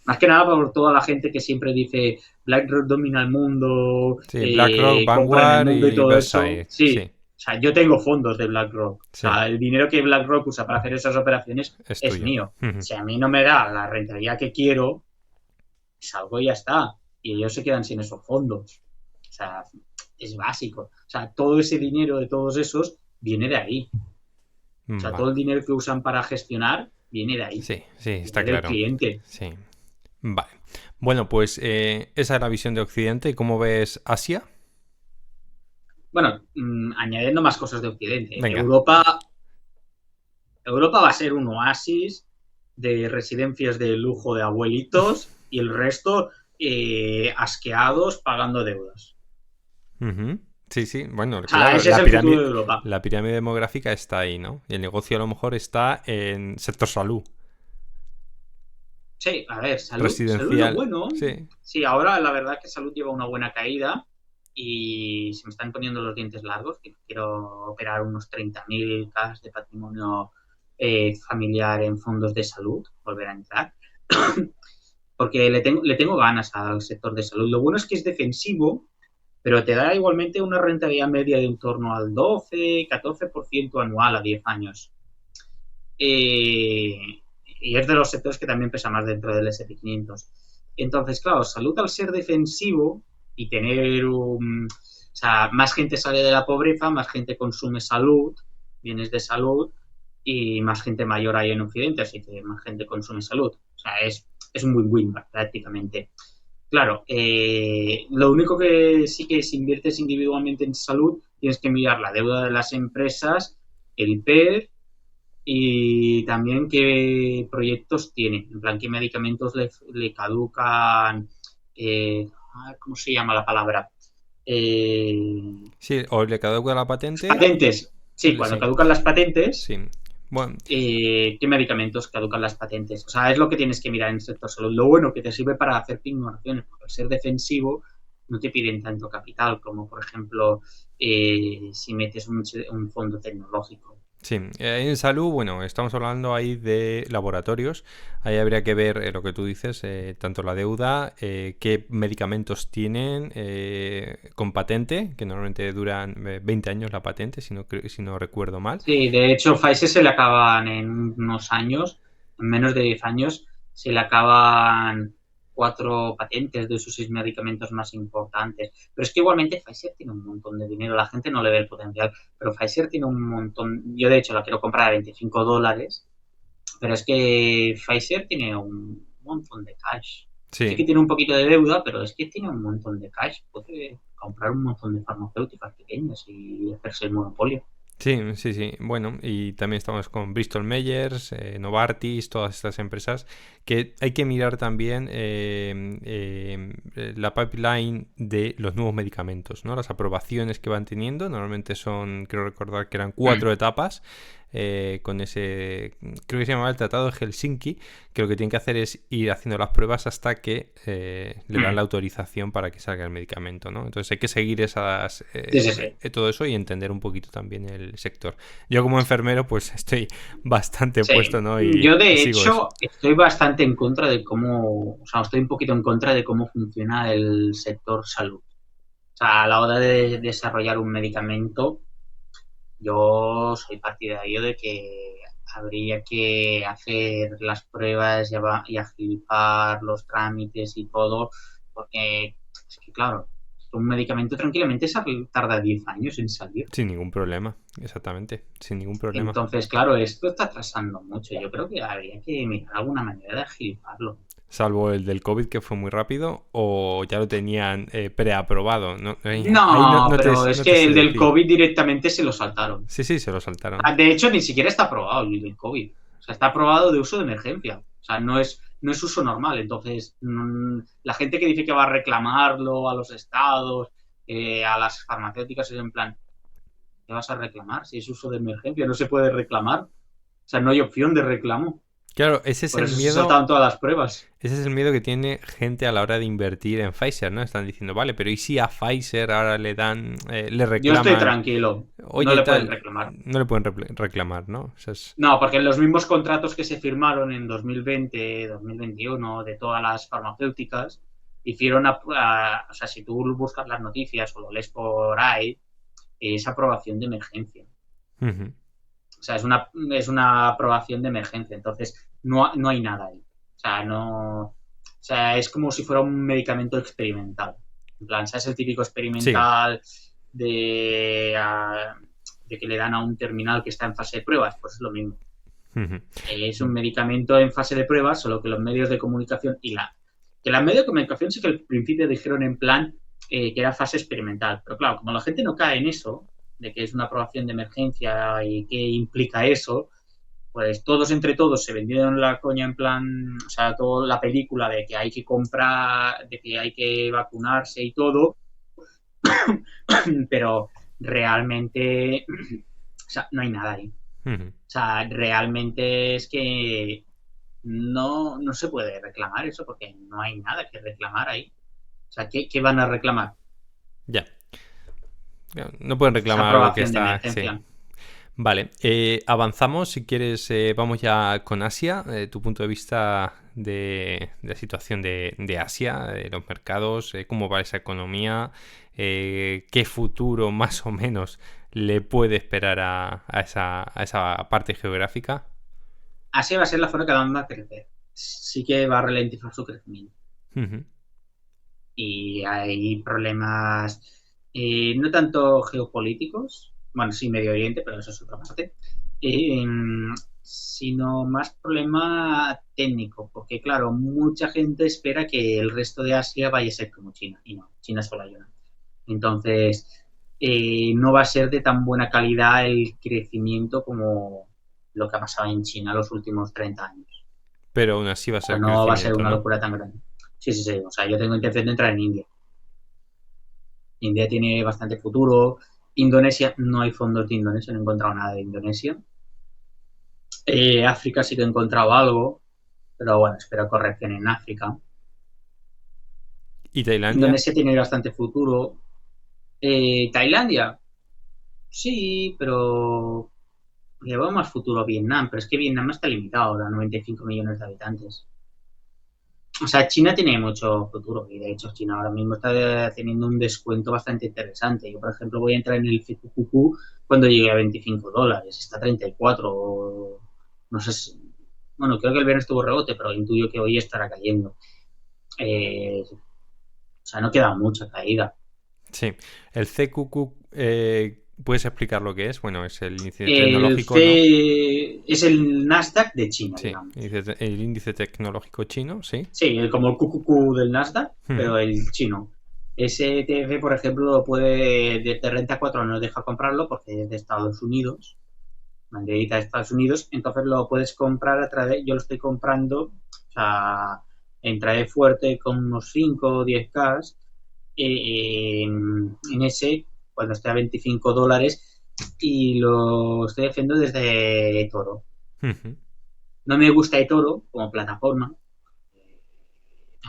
Más que nada por toda la gente que siempre dice BlackRock domina el mundo, Sí, BlackRock, compra en el Vanguard mundo y y todo eso. Versailles, Sí, sí, o sea, yo tengo fondos de BlackRock. O sí, sea, el dinero que BlackRock usa para hacer esas operaciones es es tuyo. mío. Ujú. Si a mí no me da la rentabilidad que quiero, salgo y ya está. Y ellos se quedan sin esos fondos. O sea, es básico. O sea, todo ese dinero de todos esos viene de ahí. O sea, todo Vale, el dinero que usan para gestionar viene de ahí. sí, sí, está Viene del claro. cliente. Sí, vale. Bueno, pues esa es la visión de Occidente. ¿Y cómo ves Asia? Bueno, añadiendo más cosas de Occidente. Venga. Europa va a ser un oasis de residencias de lujo de abuelitos y el resto asqueados pagando deudas. Ujú. Sí, sí, bueno, O sea, claro, ese es el futuro de Europa. la pirámide demográfica está ahí, ¿no? Y el negocio a lo mejor está en sector salud, Sí, a ver, salud es lo residencial, bueno. sí. Sí, ahora la verdad que salud lleva una buena caída y se me están poniendo los dientes largos, que quiero operar unos 30.000 casos de patrimonio familiar en fondos de salud, volver a entrar, porque le tengo ganas al sector de salud. Lo bueno es que es defensivo, pero te da igualmente una rentabilidad media de en torno al 12-14% anual a 10 años. Y es de los sectores que también pesa más dentro del S&P 500. Entonces, claro, salud al ser defensivo y tener o sea, más gente sale de la pobreza, más gente consume salud, bienes de salud, y más gente mayor hay en Occidente, así que más gente consume salud. O sea, es un win-win prácticamente. Claro, lo único que sí que si inviertes individualmente en salud, tienes que mirar la deuda de las empresas, el PER y también qué proyectos tiene. En plan, qué medicamentos le caducan. eh, ¿Cómo se llama la palabra? Sí, o le caduca la patente, Patentes. Sí, cuando sí, caducan las patentes, sí. Bueno, ¿qué medicamentos caducan las patentes? O sea, es lo que tienes que mirar en el sector salud. Lo bueno que te sirve para hacer innovaciones, porque al ser defensivo no te piden tanto capital como, por ejemplo, si metes un fondo tecnológico. sí, en salud, bueno, estamos hablando ahí de laboratorios. Ahí habría que ver lo que tú dices, tanto la deuda, qué medicamentos tienen con patente, que normalmente duran 20 años la patente, si no recuerdo mal. Sí, de hecho, Pfizer se le acaban en unos años, en menos de 10 años, se le acaban 4 patentes de sus 6 medicamentos más importantes. Pero es que igualmente Pfizer tiene un montón de dinero, la gente no le ve el potencial, pero Pfizer tiene un montón, yo de hecho la quiero comprar a $25, pero es que Pfizer tiene un montón de cash. Sí que Sí, tiene un poquito de deuda, pero es que tiene un montón de cash, puede comprar un montón de farmacéuticas pequeñas y hacerse el monopolio. sí, sí, sí. Bueno, y también estamos con Bristol Myers, Novartis, todas estas empresas que hay que mirar también la pipeline de los nuevos medicamentos, ¿no? Las aprobaciones que van teniendo. Normalmente son, creo recordar que eran 4 etapas. Con ese, creo que se llamaba el Tratado de Helsinki, que lo que tienen que hacer es ir haciendo las pruebas hasta que le dan la autorización para que salga el medicamento, ¿no? Entonces hay que seguir Sí, sí, sí. todo eso y entender un poquito también el sector. Yo como enfermero pues estoy bastante puesto, Sí, ¿no? yo Y de sigo eso. hecho estoy bastante en contra de cómo, o sea, estoy un poquito en contra de cómo funciona el sector salud. O sea, a la hora de desarrollar un medicamento, yo soy partidario de que habría que hacer las pruebas y agilizar los trámites y todo, porque es que, claro, un medicamento tranquilamente tarda 10 años en salir. Sin ningún problema, exactamente, sin ningún problema. Entonces, claro, esto está atrasando mucho. Yo creo que habría que mirar alguna manera de agilizarlo. Salvo el del COVID que fue muy rápido o ya lo tenían preaprobado. No, ahí No, pero es no te que sé el del decir. COVID directamente se lo saltaron. Sí, sí, se lo saltaron. Ah, de hecho, ni siquiera está aprobado el del COVID. O sea, está aprobado de uso de emergencia. O sea, no es uso normal. Entonces, la gente que dice que va a reclamarlo a los estados, a las farmacéuticas, es en plan, ¿qué vas a reclamar? Si es uso de emergencia, no se puede reclamar. O sea, no hay opción de reclamo. Claro, ese es Por el eso se miedo. saltaron todas las pruebas. Ese es el miedo que tiene gente a la hora de invertir en Pfizer, ¿no? Están diciendo, vale, pero ¿y si a Pfizer ahora le dan, le Yo estoy reclaman, tranquilo. No oye, le pueden tal, reclamar. no le pueden reclamar, ¿no? O sea, No, porque los mismos contratos que se firmaron en 2020, 2021 de todas las farmacéuticas hicieron, o sea, si tú buscas las noticias o lo lees por ahí, es aprobación de emergencia. ujú. O sea, es una aprobación de emergencia. Entonces, no hay nada ahí. O sea, no. O sea, es como si fuera un medicamento experimental. En plan, ¿sabes el típico Sí. experimental de que le dan a un terminal que está en fase de pruebas? Pues es lo mismo. Ujú. Es un medicamento en fase de pruebas, solo que los medios de comunicación que los medios de comunicación sí que al principio dijeron en plan que era fase experimental. Pero claro, como la gente no cae en eso, de que es una aprobación de emergencia y qué implica eso, pues todos entre todos se vendieron la coña en plan, o sea, toda la película de que hay que comprar, de que hay que vacunarse y todo, pero realmente, o sea, no hay nada ahí. Ujú. O sea, realmente es que no se puede reclamar eso porque no hay nada que reclamar ahí. O sea, ¿qué van a reclamar? Ya. No pueden Esa reclamar algo que aprobación de está... Sí. emergencia. Vale, avanzamos, si quieres, vamos ya con Asia, tu punto de vista de la situación de Asia, de los mercados, cómo va esa economía, qué futuro más o menos le puede esperar a esa parte geográfica. Asia va a ser la zona que más va a crecer. Sí que va a ralentizar su crecimiento. Ujú. Y hay problemas no tanto geopolíticos, bueno, sí, Medio Oriente, pero eso es otra parte, eh, sino más problema técnico, porque claro, mucha gente espera que el resto de Asia vaya a ser como China, y no, China solo hay una. Entonces, no va a ser de tan buena calidad el crecimiento como lo que ha pasado en China los últimos 30 años. Pero aún así va a O sea, ser no va a ser crecimiento, una ¿no? locura tan grande. Sí, sí, sí. O sea, yo tengo intención de entrar en India. India tiene bastante futuro. Indonesia, no hay fondos de Indonesia, no he encontrado nada de Indonesia. África sí que he encontrado algo, pero bueno, espero corrección en África. ¿Y Tailandia? Indonesia tiene bastante futuro. Tailandia, sí, pero le veo más futuro a Vietnam, pero es que Vietnam está limitado a 95 millones de habitantes. O sea, China tiene mucho futuro y de hecho China ahora mismo está teniendo un descuento bastante interesante. Yo, por ejemplo, voy a entrar en el FQQQ cuando llegue a $25. Está a 34. No sé bueno, creo que el viernes tuvo rebote, pero intuyo que hoy estará cayendo. O sea, no queda mucha caída. Sí. El CQQ, ¿puedes explicar lo que es? Bueno, es el índice El tecnológico, ¿no? C es el Nasdaq de China, Sí, digamos. el índice tecnológico chino, sí. Sí, como el QQQ del Nasdaq, Ujú. pero el chino. Ese ETF, por ejemplo, puede de Renta 4 no deja comprarlo porque es de Estados Unidos, banderita de Estados Unidos, entonces lo puedes comprar a través, yo lo estoy comprando, o sea, entraré fuerte con unos 5 o 10K en ese, cuando esté a $25, y lo estoy haciendo desde Toro. Ujú. No me gusta eToro como plataforma,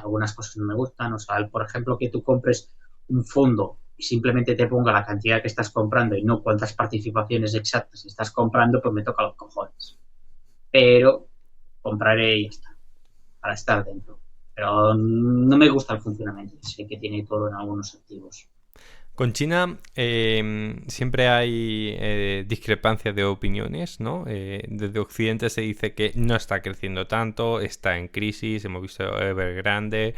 algunas cosas no me gustan, o sea, por ejemplo, que tú compres un fondo y simplemente te ponga la cantidad que estás comprando y no cuántas participaciones exactas estás comprando, pues me toca los cojones. Pero compraré y ya está, para estar dentro. Pero no me gusta el funcionamiento, sé que tiene todo en algunos activos. Con China siempre hay discrepancias de opiniones, ¿no? Desde Occidente se dice que no está creciendo tanto, está en crisis, hemos visto Evergrande,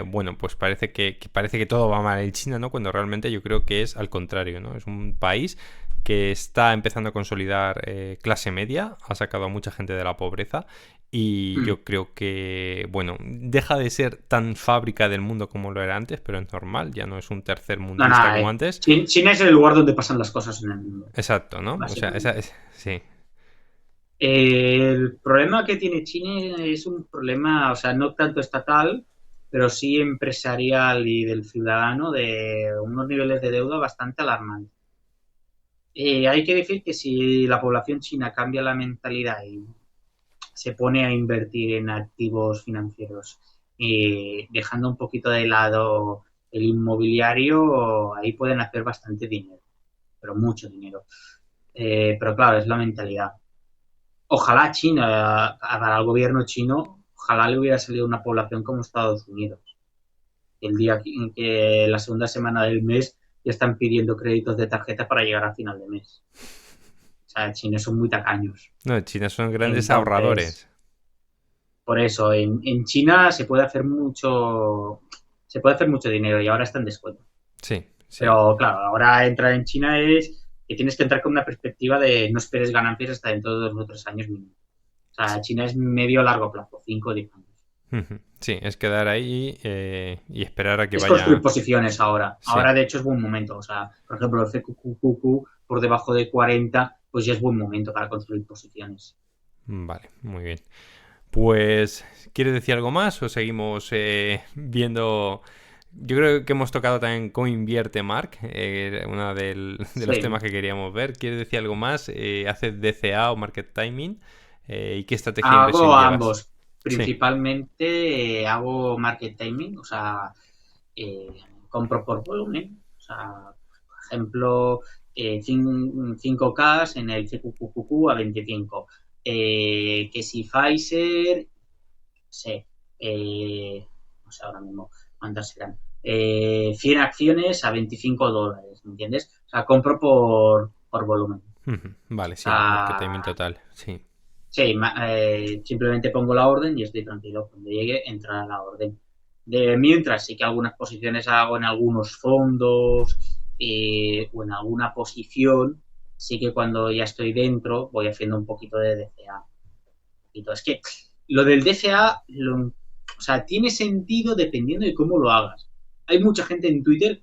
bueno, pues parece que todo va mal en China, ¿no? Cuando realmente yo creo que es al contrario, ¿no? Es un país que está empezando a consolidar clase media, ha sacado a mucha gente de la pobreza y Mm. yo creo que, bueno, deja de ser tan fábrica del mundo como lo era antes, pero es normal, ya no es un tercer No, mundista nada, como antes. China es el lugar donde pasan las cosas en el mundo, Exacto, ¿no? O sea, básicamente. sí. El problema que tiene China es un problema, o sea, no tanto estatal, pero sí empresarial y del ciudadano de unos niveles de deuda bastante alarmantes. Hay que decir que si la población china cambia la mentalidad y se pone a invertir en activos financieros, dejando un poquito de lado el inmobiliario, ahí pueden hacer bastante dinero, pero mucho dinero. Pero claro, es la mentalidad. Ojalá China, para el gobierno chino, ojalá le hubiera salido una población como Estados Unidos. El día en que la segunda semana del mes ya están pidiendo créditos de tarjeta para llegar a final de mes. O sea, chinos son muy tacaños. No, China son grandes Entonces, ahorradores. por eso, en China se puede hacer mucho dinero y ahora está en descuento. Sí, sí. Pero claro, ahora entrar en China es que tienes que entrar con una perspectiva de no esperes ganancias hasta dentro de 2 o 3 años mínimo. O sea, China es medio a largo plazo, 5 o 10 años. Ujú. Sí, es quedar ahí y esperar a que Es construir vaya. posiciones ahora. Sí. Ahora, de hecho, es buen momento. O sea, por ejemplo, el CQQQ por debajo de 40 pues ya es buen momento para construir posiciones. Vale, muy bien. Pues, ¿quieres decir algo más o seguimos viendo? Yo creo que hemos tocado también cómo invierte Mark, uno de los Sí, temas que queríamos ver. ¿Quieres decir algo más? ¿Haces DCA o Market Timing? ¿Y qué estrategia de inversión hago llevas? ambos. Sí. Principalmente hago market timing, o sea, eh, compro por volumen. O sea, por ejemplo, 5K en el CQQQ a 25. Que si Pfizer, sé, no sé ahora mismo cuántas serán. 100 acciones a $25, ¿me entiendes? O sea, compro por volumen. Ujú. Vale, O sí, Market Timing sea, total. Sí. sí, simplemente pongo la orden y estoy tranquilo. Cuando llegue, entra la orden. Mientras sí que algunas posiciones hago en algunos fondos o en alguna posición, sí que cuando ya estoy dentro voy haciendo un poquito de DCA. Y todo. Es que lo del DCA, o sea, tiene sentido dependiendo de cómo lo hagas. Hay mucha gente en Twitter,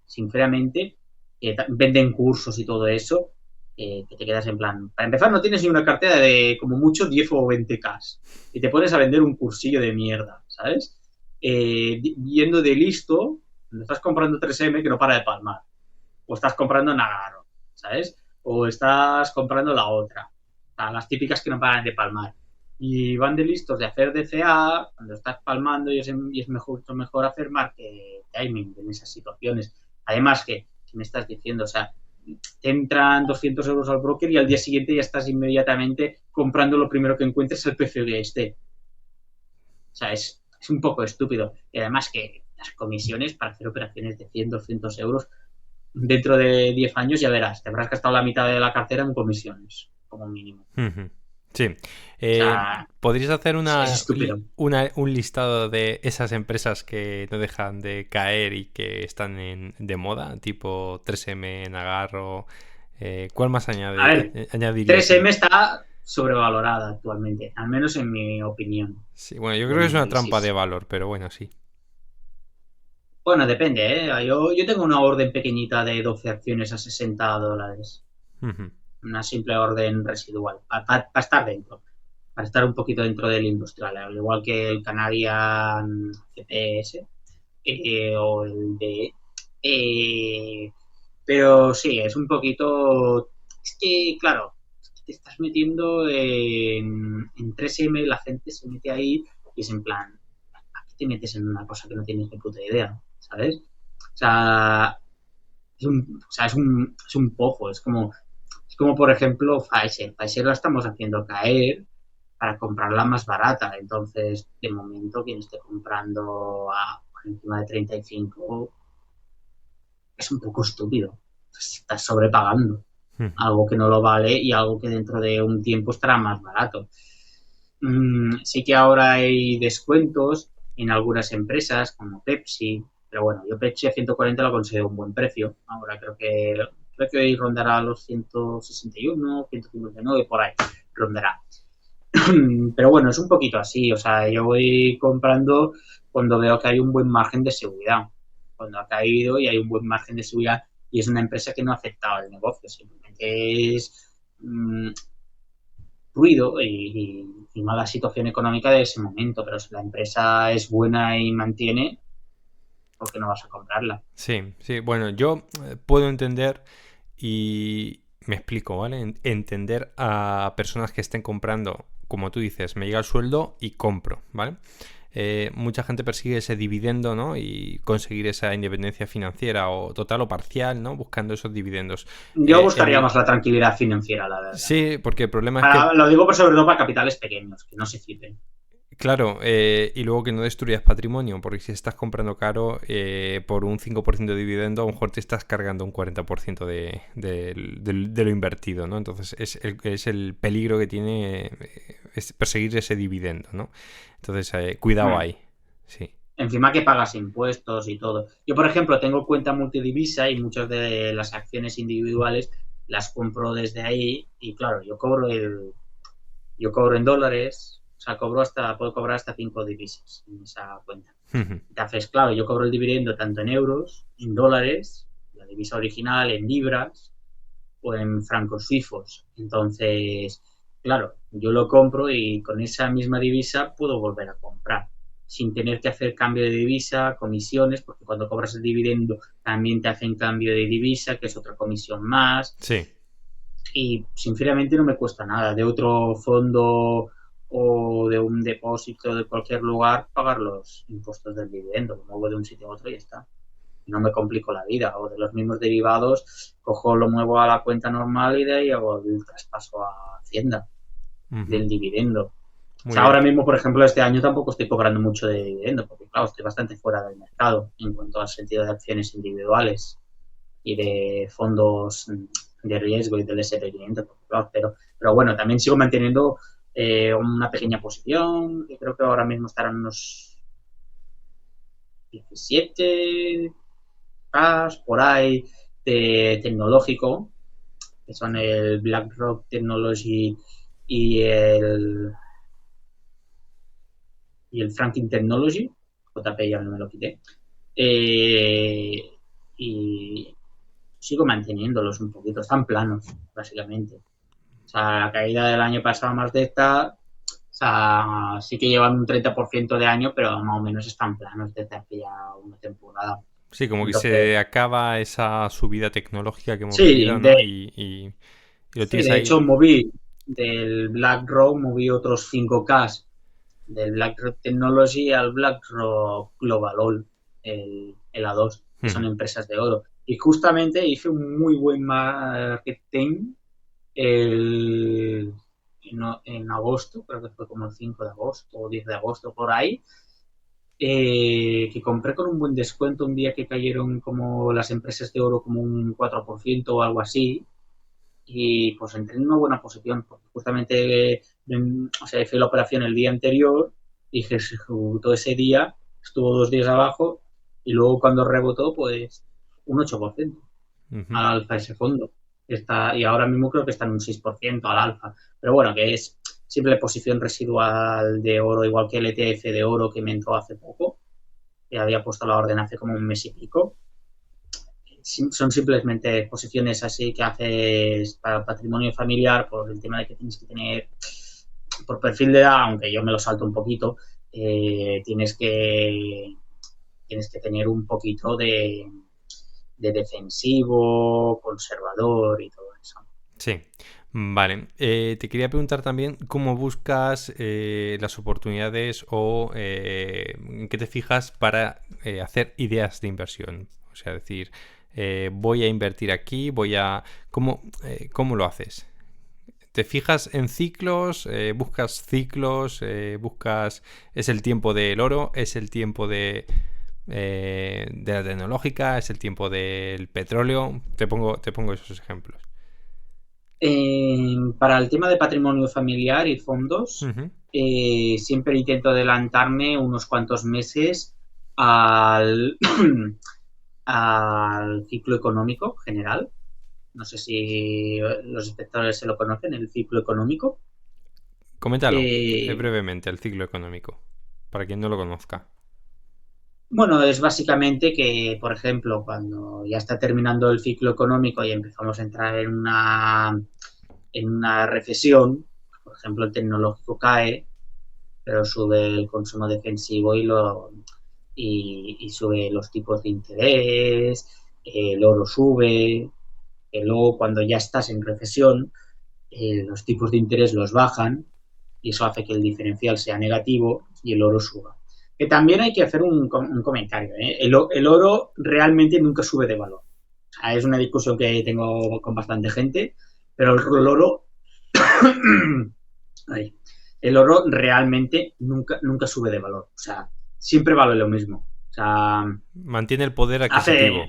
sinceramente, que venden cursos y todo eso, que te quedas en plan. Para empezar, no tienes ni una cartera de como mucho 10 o 20K y te pones a vender un cursillo de mierda, ¿sabes? Yendo de listo, estás comprando 3M que no para de palmar, o estás comprando Nagaro, ¿sabes? O estás comprando la otra, las típicas que no paran de palmar. Y van de listos de hacer DCA cuando estás palmando y es mejor hacer market timing en esas situaciones. Además que me estás diciendo, o sea, te entran 200 euros al broker y al día siguiente ya estás inmediatamente comprando lo primero que encuentres el precio que esté. O sea, es un poco estúpido. Y además que las comisiones para hacer operaciones de 100, 200 euros dentro de 10 años ya verás, te habrás gastado la mitad de la cartera en comisiones, como mínimo. Ujú. Sí. O sea, ¿Podrías hacer es estúpido. un listado de esas empresas que no dejan de caer y que están de moda? Tipo 3M, Nagarro. ¿Cuál más A ver, añadirías 3M ahí? está sobrevalorada actualmente, al menos en mi opinión Sí, bueno, yo o creo en que mi es una trampa de análisis. valor, pero bueno, sí. Bueno, depende, ¿eh? Yo tengo una orden pequeñita de 12 acciones a $60. Ujú. Una simple orden residual, para estar dentro, para estar un poquito dentro del industrial, al igual que el Canadian CPS o el de... pero sí, es un poquito... Es que, claro, te estás metiendo en 3M, la gente se mete ahí y es en plan, ¿a qué te metes en una cosa que no tienes ni puta idea? ¿Sabes? O sea, es un pozo, es como, por ejemplo, Pfizer. Pfizer la estamos haciendo caer para comprarla más barata. Entonces, de momento, quien esté comprando por encima de 35 es un poco estúpido. Estás sobrepagando Ujú. algo que no lo vale y algo que dentro de un tiempo estará más barato. Sí que ahora hay descuentos en algunas empresas como Pepsi, pero bueno, yo Pepsi a 140 lo considero un buen precio. Ahora creo que hoy rondará los 161, 159, por ahí rondará. Pero bueno, es un poquito así, o sea, yo voy comprando cuando veo que hay un buen margen de seguridad, cuando ha caído y hay un buen margen de seguridad y es una empresa que no ha afectado el negocio, simplemente es ruido y mala situación económica de ese momento, pero si la empresa es buena y mantiene, ¿por qué no vas a comprarla? Sí, sí. Bueno, yo puedo entender y me explico, ¿vale? Entender a personas que estén comprando, como tú dices, me llega el sueldo y compro, ¿vale? Mucha gente persigue ese dividendo, ¿no? Y conseguir esa independencia financiera o total o parcial, ¿no? Buscando esos dividendos. Yo Eh, buscaría el... más la tranquilidad financiera, la verdad. Sí, porque el problema es que Lo digo sobre todo para capitales pequeños, que no se citen. claro, y luego que no destruyas patrimonio, porque si estás comprando caro por un 5% de dividendo, a lo mejor te estás cargando un 40% de lo invertido, ¿no? Entonces es el peligro que tiene es perseguir ese dividendo, ¿no? Entonces, cuidado Hmm. ahí, sí. Encima que pagas impuestos y todo. Yo, por ejemplo, tengo cuenta multidivisa y muchas de las acciones individuales las compro desde ahí y claro, yo cobro en dólares, o sea, puedo cobrar hasta 5 divisas en esa cuenta. Entonces, claro, yo cobro el dividendo tanto en euros, en dólares, la divisa original, en libras, o en francos suizos. Entonces, claro, yo lo compro y con esa misma divisa puedo volver a comprar sin tener que hacer cambio de divisa, comisiones, porque cuando cobras el dividendo también te hacen cambio de divisa, que es otra comisión más. Sí. Y sinceramente no me cuesta nada de otro fondo o de un depósito de cualquier lugar pagar los impuestos del dividendo. Lo muevo de un sitio a otro y ya está. No me complico la vida. O de los mismos derivados, cojo, lo muevo a la cuenta normal y de ahí hago el traspaso a Hacienda del dividendo. Muy O sea, bien. ahora mismo, por ejemplo, este año tampoco estoy cobrando mucho de dividendo, porque claro, estoy bastante fuera del mercado en cuanto al sentido de acciones individuales y de fondos de riesgo y del S&P 500, claro, pero bueno, también sigo manteniendo una pequeña posición, que creo que ahora mismo estarán unos 17 por ahí de tecnológico, que son el BlackRock Technology y el Franklin Technology, JP ya no me lo quité, y sigo manteniéndolos un poquito, están planos, básicamente. O sea, la caída del año pasado más de esta, o sea, sí que llevan un 30% de año, pero más o menos están planos desde hace ya una temporada. Sí, como que Entonces, se acaba esa subida tecnológica que hemos sí, vivido, ¿no? Y lo sí, tienes de ahí. hecho moví del BlackRock, moví otros 5K del BlackRock Technology al BlackRock Global All, el A2, que son empresas de oro. Y justamente hice un muy buen marketing el, en agosto, creo que fue como el 5 de agosto o 10 de agosto por ahí, que compré con un buen descuento un día que cayeron como las empresas de oro como un 4% o algo así, y pues entré en una buena posición, porque justamente o sea, hice la operación el día anterior y se ejecutó ese día, estuvo 2 días abajo y luego cuando rebotó pues un 8% al alza ese fondo. Y ahora mismo creo que está en un 6% al alza. Pero bueno, que es simple posición residual de oro, igual que el ETF de oro que me entró hace poco, que había puesto la orden hace como un mes y pico. Son simplemente posiciones así que haces para patrimonio familiar por el tema de que tienes que tener, por perfil de edad, aunque yo me lo salto un poquito, tienes que tener un poquito de defensivo, conservador y todo eso. Sí, vale. Te quería preguntar también cómo buscas las oportunidades o en qué te fijas para hacer ideas de inversión. O sea, decir, voy a invertir aquí, ¿cómo lo haces? ¿Te fijas en ciclos? ¿Buscas ciclos? ¿Es el tiempo del oro? ¿Es el tiempo de la tecnológica? ¿Es el tiempo del petróleo? Te pongo esos ejemplos. Para el tema de patrimonio familiar y fondos, siempre intento adelantarme unos cuantos meses al, al ciclo económico general. No sé si los espectadores se lo conocen, el ciclo económico. Coméntalo brevemente, el ciclo económico, para quien no lo conozca. Bueno, es básicamente que, por ejemplo, cuando ya está terminando el ciclo económico y empezamos a entrar en una recesión, por ejemplo, el tecnológico cae, pero sube el consumo defensivo y sube los tipos de interés, el oro sube, luego cuando ya estás en recesión, los tipos de interés los bajan y eso hace que el diferencial sea negativo y el oro suba. Que también hay que hacer un comentario. El oro realmente nunca sube de valor. O sea, es una discusión que tengo con bastante gente, pero el oro el oro realmente nunca sube de valor. O sea, siempre vale lo mismo. O sea, mantiene el poder adquisitivo,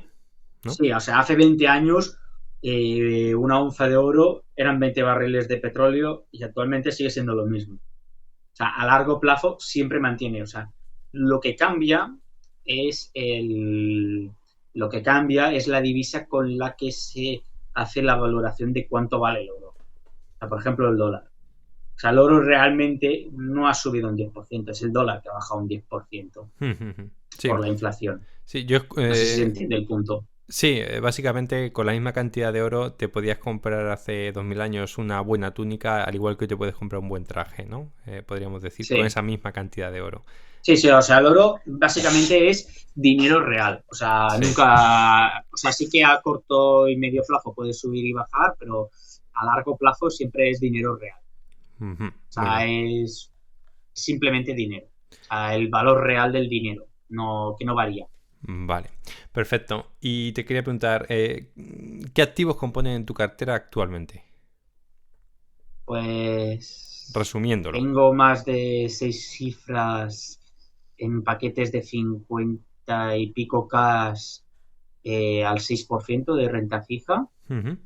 ¿no? Sí, o sea, hace 20 años una onza de oro eran 20 barriles de petróleo y actualmente sigue siendo lo mismo. O sea, a largo plazo siempre mantiene. O sea, lo que cambia es la divisa con la que se hace la valoración de cuánto vale el oro. O sea, por ejemplo, el dólar. O sea, el oro realmente no ha subido un 10%, es el dólar que ha bajado un 10% Sí. por la inflación. Sí, yo No sé si se entiende el punto. Sí, básicamente con la misma cantidad de oro te podías comprar hace 2000 años una buena túnica, al igual que hoy te puedes comprar un buen traje, ¿no? Podríamos decir, con Sí. esa misma cantidad de oro. Sí, sí, o sea, el oro básicamente es dinero real. O sea, Sí. nunca, o sea, sí que a corto y medio plazo puede subir y bajar, pero a largo plazo siempre es dinero real. Ujú, O muy sea, bien. es simplemente dinero. O sea, el valor real del dinero, no, que no varía. Vale, perfecto. Y te quería preguntar, ¿qué activos componen tu cartera actualmente? Pues Resumiéndolo. tengo más de 6 cifras en paquetes de 50 y pico K al 6% de renta fija. Ujú,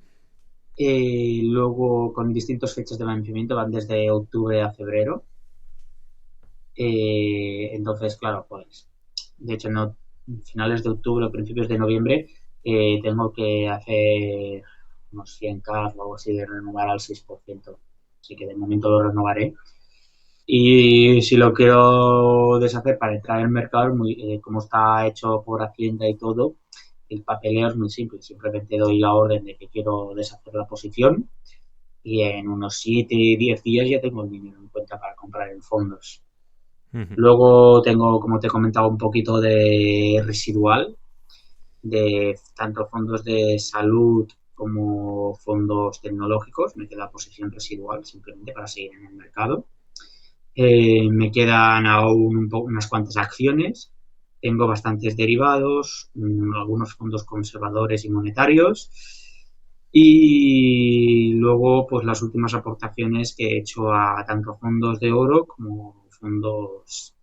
Luego, con distintas fechas de vencimiento, van desde octubre a febrero. Entonces, claro, pues, de hecho, no, finales de octubre o principios de noviembre, tengo que hacer unos 100K o algo así de renovar al 6%. Así que de momento lo renovaré. Y si lo quiero deshacer para entrar en el mercado, como está hecho por Hacienda y todo, el papeleo es muy simple. Simplemente doy la orden de que quiero deshacer la posición y en unos 7 10 días ya tengo el dinero en cuenta para comprar en fondos. ujú, Luego tengo, como te he comentado, un poquito de residual, de tanto fondos de salud como fondos tecnológicos. Me queda posición residual simplemente para seguir en el mercado. Me quedan aún unas cuantas acciones. Tengo bastantes derivados, algunos fondos conservadores y monetarios. Y luego, pues las últimas aportaciones que he hecho a tanto fondos de oro como fondos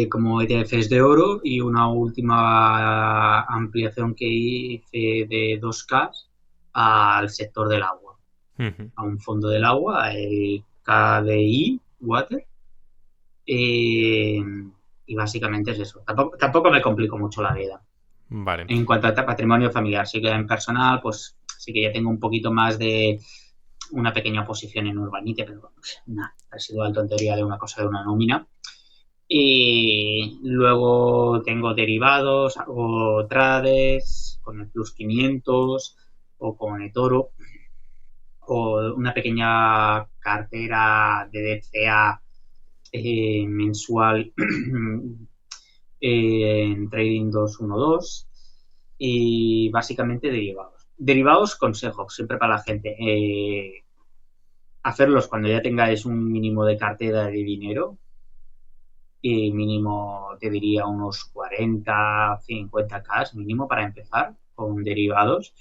como ETFs de oro y una última ampliación que hice de 2K al sector del agua, ujú. a un fondo del agua, el KDI Water. eh, y básicamente es eso. Tampoco me complico mucho la vida. Vale. En cuanto a patrimonio familiar, sí que en personal, pues sí que ya tengo un poquito más de una pequeña posición en Urbanite, pero nada, residual tontería de una cosa de una nómina. Y luego tengo derivados, hago trades con el Plus 500 o con eToro o una pequeña cartera de DCA mensual en Trading 212 y básicamente derivados. Derivados, consejos, siempre para la gente. Hacerlos cuando ya tengáis un mínimo de cartera de dinero y mínimo, te diría, unos 40, 50K mínimo para empezar con derivados.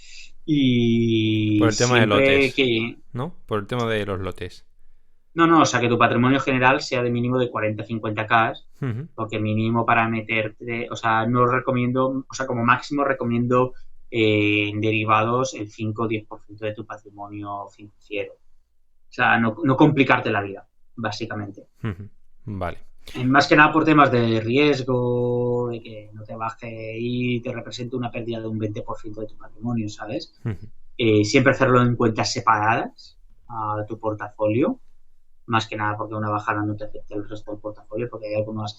Por Y el tema de siempre lotes, que... ¿no? Por el tema de los lotes. No, no, o sea, que tu patrimonio general sea de mínimo de 40, 50K, Ujú, porque mínimo para meterte, o sea, no recomiendo, o sea, como máximo recomiendo en derivados el 5 o 10% de tu patrimonio financiero. O sea, no complicarte la vida, básicamente. ujú. Vale. Más que nada por temas de riesgo, de que no te baje y te represente una pérdida de un 20% de tu patrimonio, ¿sabes? Ujú. Siempre hacerlo en cuentas separadas a tu portafolio, más que nada porque una bajada no te afecte el resto del portafolio, porque algunos,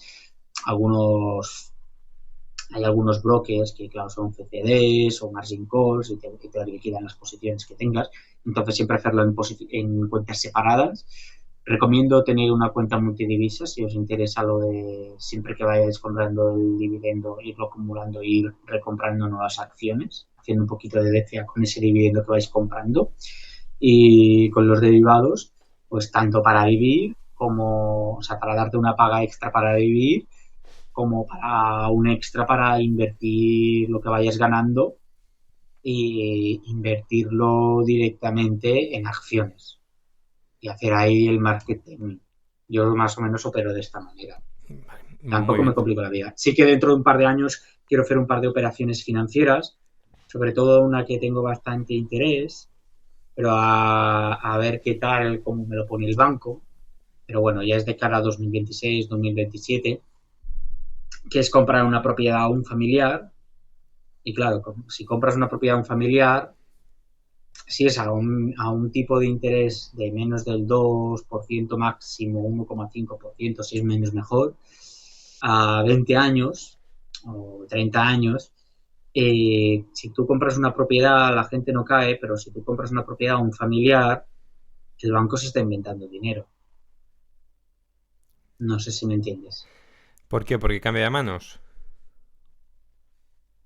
hay algunos brokers que, claro, son CCDs o margin calls y te liquidan las posiciones que tengas. Entonces, siempre hacerlo en cuentas separadas. Recomiendo tener una cuenta multidivisa si os interesa lo de siempre que vayáis comprando el dividendo, irlo acumulando e ir recomprando nuevas acciones, haciendo un poquito de DCA con ese dividendo que vais comprando. Y con los derivados, pues tanto para vivir como, o sea, para darte una paga extra para vivir, como para un extra para invertir lo que vayas ganando e invertirlo directamente en acciones y hacer ahí el marketing. Yo más o menos opero de esta manera. Vale. Muy Tampoco me bien. complico la vida. Sí que dentro de un par de años quiero hacer un par de operaciones financieras, sobre todo una que tengo bastante interés, pero a ver qué tal, cómo me lo pone el banco. Pero bueno, ya es de cara a 2026, 2027, que es comprar una propiedad a un familiar. Y claro, si compras una propiedad a un familiar, si es a un tipo de interés de menos del 2% máximo, 1,5%, si es menos mejor, a 20 años o 30 años, Si tú compras una propiedad, la gente no cae, pero si tú compras una propiedad a un familiar, el banco se está inventando dinero. No sé si me entiendes. ¿Por qué? Porque cambia de manos.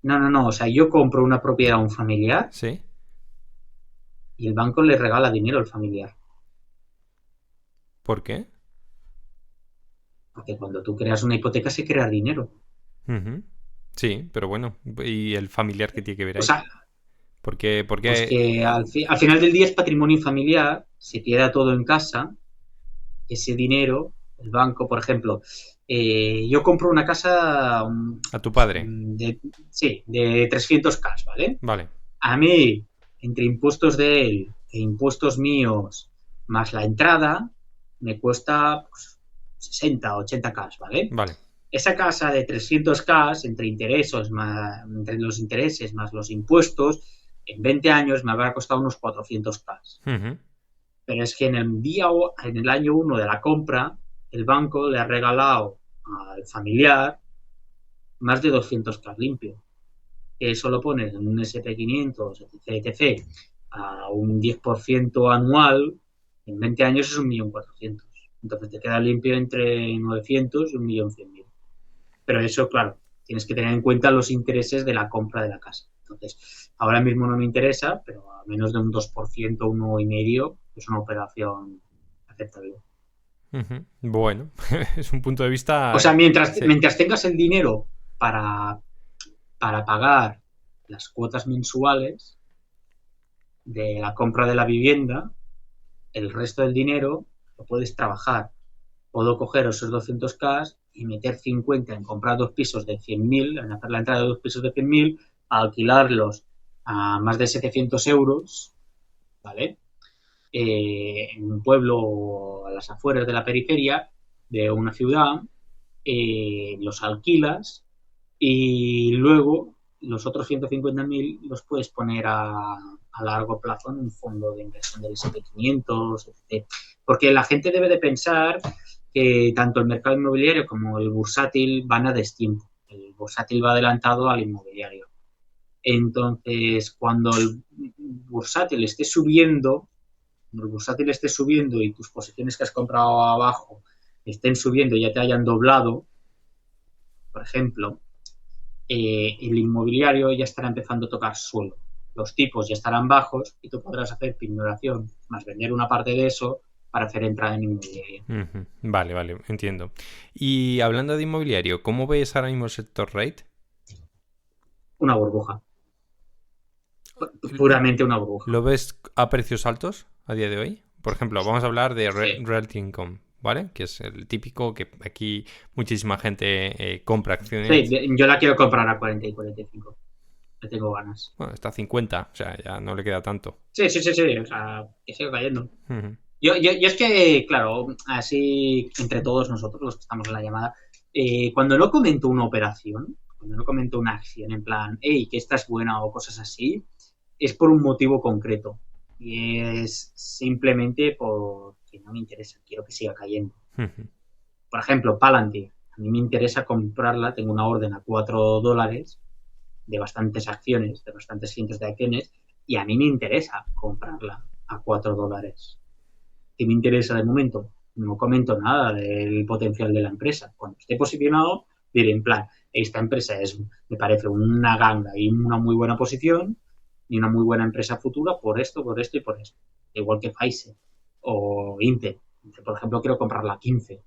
No, no, no. O sea, yo compro una propiedad a un familiar ¿Sí? y el banco le regala dinero al familiar. ¿Por qué? Porque cuando tú creas una hipoteca se crea dinero. Ujú. Sí, pero bueno. ¿Y el familiar qué tiene que ver O ahí? sea, Por pues qué? que al final del día es patrimonio familiar, se queda todo en casa, ese dinero, el banco, por ejemplo, yo compro una casa A tu padre. de, sí, de 300K, ¿vale? Vale, A mí, entre impuestos de él e impuestos míos, más la entrada, me cuesta pues, 60, 80K, ¿vale? vale. Esa casa de 300K, entre los intereses más los impuestos, en 20 años me habrá costado unos 400K. Ujú. Pero es que en el año uno de la compra, el banco le ha regalado al familiar más de 200K limpio. Que eso lo pones en un SP500, etc., a un 10% anual, en 20 años es 1.400.000. Entonces te queda limpio entre 900 y 1.100.000. Pero eso, claro, tienes que tener en cuenta los intereses de la compra de la casa. Entonces, ahora mismo no me interesa, pero a menos de un 2%, 1,5%, es una operación aceptable. Ujú. Bueno, es un punto de O vista. sea, Sí. mientras tengas el dinero para, para pagar las cuotas mensuales de la compra de la vivienda, el resto del dinero lo puedes trabajar. Puedo coger esos 200K y meter 50 en comprar dos pisos de 100.000, en hacer la entrada de dos pisos de 100.000, alquilarlos a más de 700 euros, ¿vale? En un pueblo a las afueras de la periferia de una ciudad, los alquilas y luego los otros 150.000 los puedes poner a largo plazo en un fondo de inversión del SP500, etc. Porque la gente debe de pensar que tanto el mercado inmobiliario como el bursátil van a destiempo. El bursátil va adelantado al inmobiliario. Entonces, cuando el bursátil esté subiendo, cuando el bursátil esté subiendo y tus posiciones que has comprado abajo estén subiendo y ya te hayan doblado, por ejemplo, el inmobiliario ya estará empezando a tocar suelo. Los tipos ya estarán bajos y tú podrás hacer pignoración, más vender una parte de eso para hacer entrada en inmobiliario. Ujú. Vale, vale, entiendo. Y hablando de inmobiliario, ¿cómo ves ahora mismo el sector rate? Una burbuja, puramente una burbuja. ¿Lo ves a precios altos a día de hoy? Por ejemplo, vamos a hablar de Sí, Realty Income, ¿vale? Que es el típico que aquí muchísima gente compra sí, acciones. yo la quiero comprar a 40 y 45. Le tengo ganas. Bueno, está a 50, o sea, ya no le queda tanto. Sí, sí, sí, sí, o sea, que siga cayendo. Ujú. Yo es que, claro, así entre todos nosotros los que estamos en la llamada, cuando no comento una operación, cuando no comento una acción en plan, hey, que esta es buena o cosas así, es por un motivo concreto. Y es simplemente porque no me interesa, quiero que siga cayendo. Ujú. Por ejemplo, Palantir. A mí me interesa comprarla, tengo una orden a $4 de bastantes acciones, de bastantes cientos de acciones, y a mí me interesa comprarla a $4. ¿Qué me interesa de momento? No comento nada del potencial de la empresa. Cuando esté posicionado, diré en plan, esta empresa me parece una ganga y una muy buena posición y una muy buena empresa futura por esto y por esto. Igual que Pfizer o Intel. Por ejemplo, quiero comprarla a $15.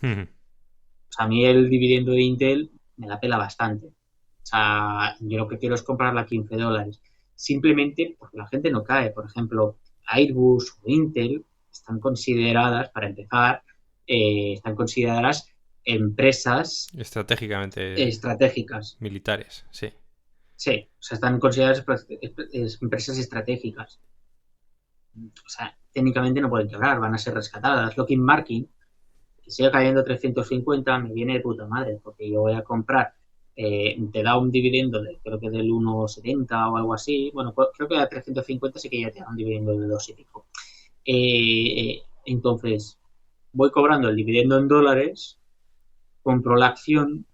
Ujú. O sea, a mí el dividendo de Intel me la pela bastante. O sea, yo lo que quiero es comprarla a $15. Simplemente porque la gente no cae. Por ejemplo, Airbus o Intel están consideradas, para empezar, están consideradas empresas Estratégicamente estratégicas. militares, sí. Sí, o sea, están consideradas empresas estratégicas. O sea, técnicamente no pueden quebrar, van a ser rescatadas. Lockheed Martin, que siga cayendo 350, me viene de puta madre, porque yo voy a comprar, te da un dividendo creo que del 1,70 o algo así. Bueno, pues, creo que a 350 sí que ya te da un dividendo de 2 y pico. Entonces, voy cobrando el dividendo en dólares, compro la acción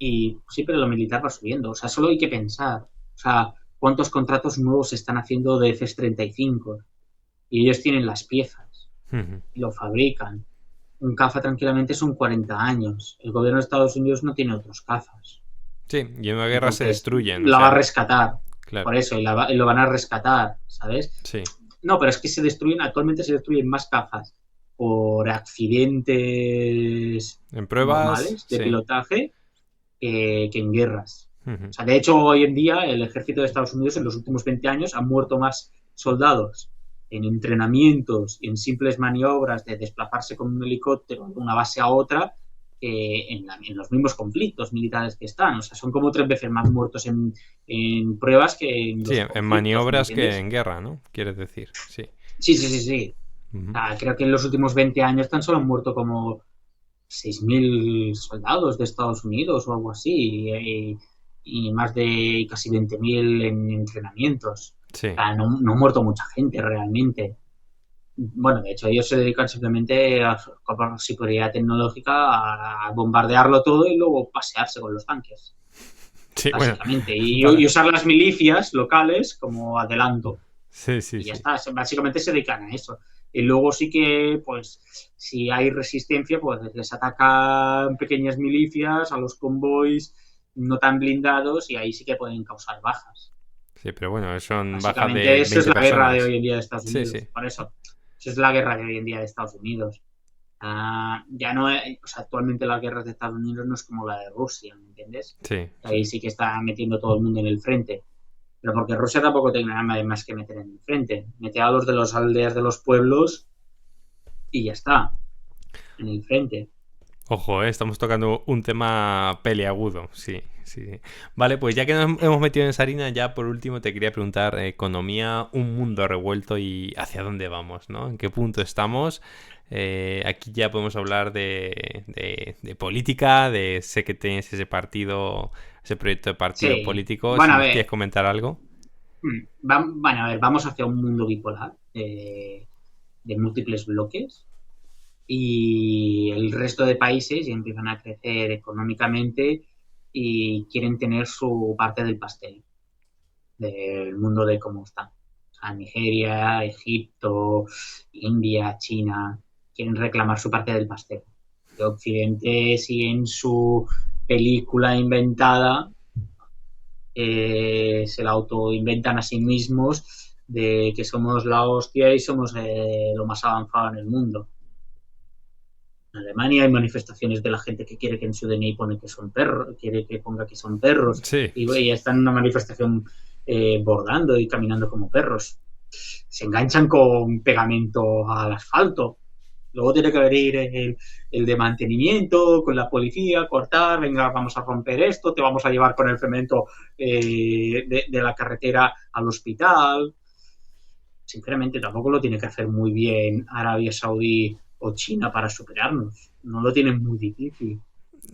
y siempre lo militar va subiendo. O sea, solo hay que pensar. O sea, cuántos contratos nuevos se están haciendo de F-35 y ellos tienen las piezas Ujú. y lo fabrican. Un caza tranquilamente son 40 años. El gobierno de Estados Unidos no tiene otros cazas. Sí, y en una guerra se Entonces, destruyen, o la va a sea, rescatar. claro, Por eso, y lo van a rescatar, ¿sabes? sí. No, pero es que actualmente se destruyen más cazas por accidentes En pruebas, normales de sí. pilotaje que en guerras. Ujú. O sea, de hecho, hoy en día el ejército de Estados Unidos en los últimos 20 años han muerto más soldados en entrenamientos y en simples maniobras de desplazarse con un helicóptero de una base a otra en los mismos conflictos militares que están. O sea, son como 3 veces más muertos en pruebas que en Sí, los en conflictos, ¿me maniobras que entiendes? en guerra, ¿no? Quieres decir, sí. Sí, sí, sí, sí. O Ujú. sea, creo que en los últimos 20 años tan solo han muerto como 6.000 soldados de Estados Unidos o algo así, y más de casi 20.000 en entrenamientos. O Sí, sea, no ha muerto mucha gente realmente. Bueno, de hecho, ellos se dedican simplemente con superioridad tecnológica a bombardearlo todo y luego pasearse con los tanques, sí, bueno, básicamente. Y para... usar las milicias locales como adelanto. Sí, sí, Y ya sí. está, básicamente se dedican a eso. Y luego sí que, pues, si hay resistencia, pues les atacan pequeñas milicias a los convoys no tan blindados y ahí sí que pueden causar bajas. Sí, pero bueno, son bajas Básicamente, de eso es 20 la guerra de personas. hoy en día de Estados Sí, Unidos. sí. Por eso, eso es la guerra de hoy en día de Estados Unidos. Ya no, o sea, actualmente las guerras de Estados Unidos no es como la de Rusia, ¿me entiendes? Sí, sí. Ahí sí que está metiendo todo el mundo en el frente. Pero porque Rusia tampoco tiene nada más que meter en el frente. Mete a los de las aldeas de los pueblos y ya está, en el frente. Ojo, estamos tocando un tema peliagudo, sí, sí, sí. Vale, pues ya que nos hemos metido en esa harina, ya por último te quería preguntar, economía, un mundo revuelto y hacia dónde vamos, ¿no? ¿En qué punto estamos? Aquí ya podemos hablar de política, de sé que tienes ese partido, ese proyecto de partido Sí, político, si bueno, a nos quieres ver, comentar algo. bueno, a ver, vamos hacia un mundo bipolar de múltiples bloques y el resto de países ya empiezan a crecer económicamente y quieren tener su parte del pastel del mundo de cómo está. O sea, Nigeria, Egipto, India, China, quieren reclamar su parte del pastel. De Occidente siguen su película inventada, se la autoinventan a sí mismos de que somos la hostia y somos lo más avanzado en el mundo. En Alemania hay manifestaciones de la gente que quiere que en su DNI pone que son perros, quiere que ponga que son perros, Sí, y están en una manifestación bordando y caminando como perros. Se enganchan con pegamento al asfalto. Luego tiene que venir el de mantenimiento con la policía, cortar, venga, vamos a romper esto, te vamos a llevar con el cemento de la carretera al hospital. Sinceramente, tampoco lo tiene que hacer muy bien Arabia Saudí o China para superarnos. No lo tienen muy difícil.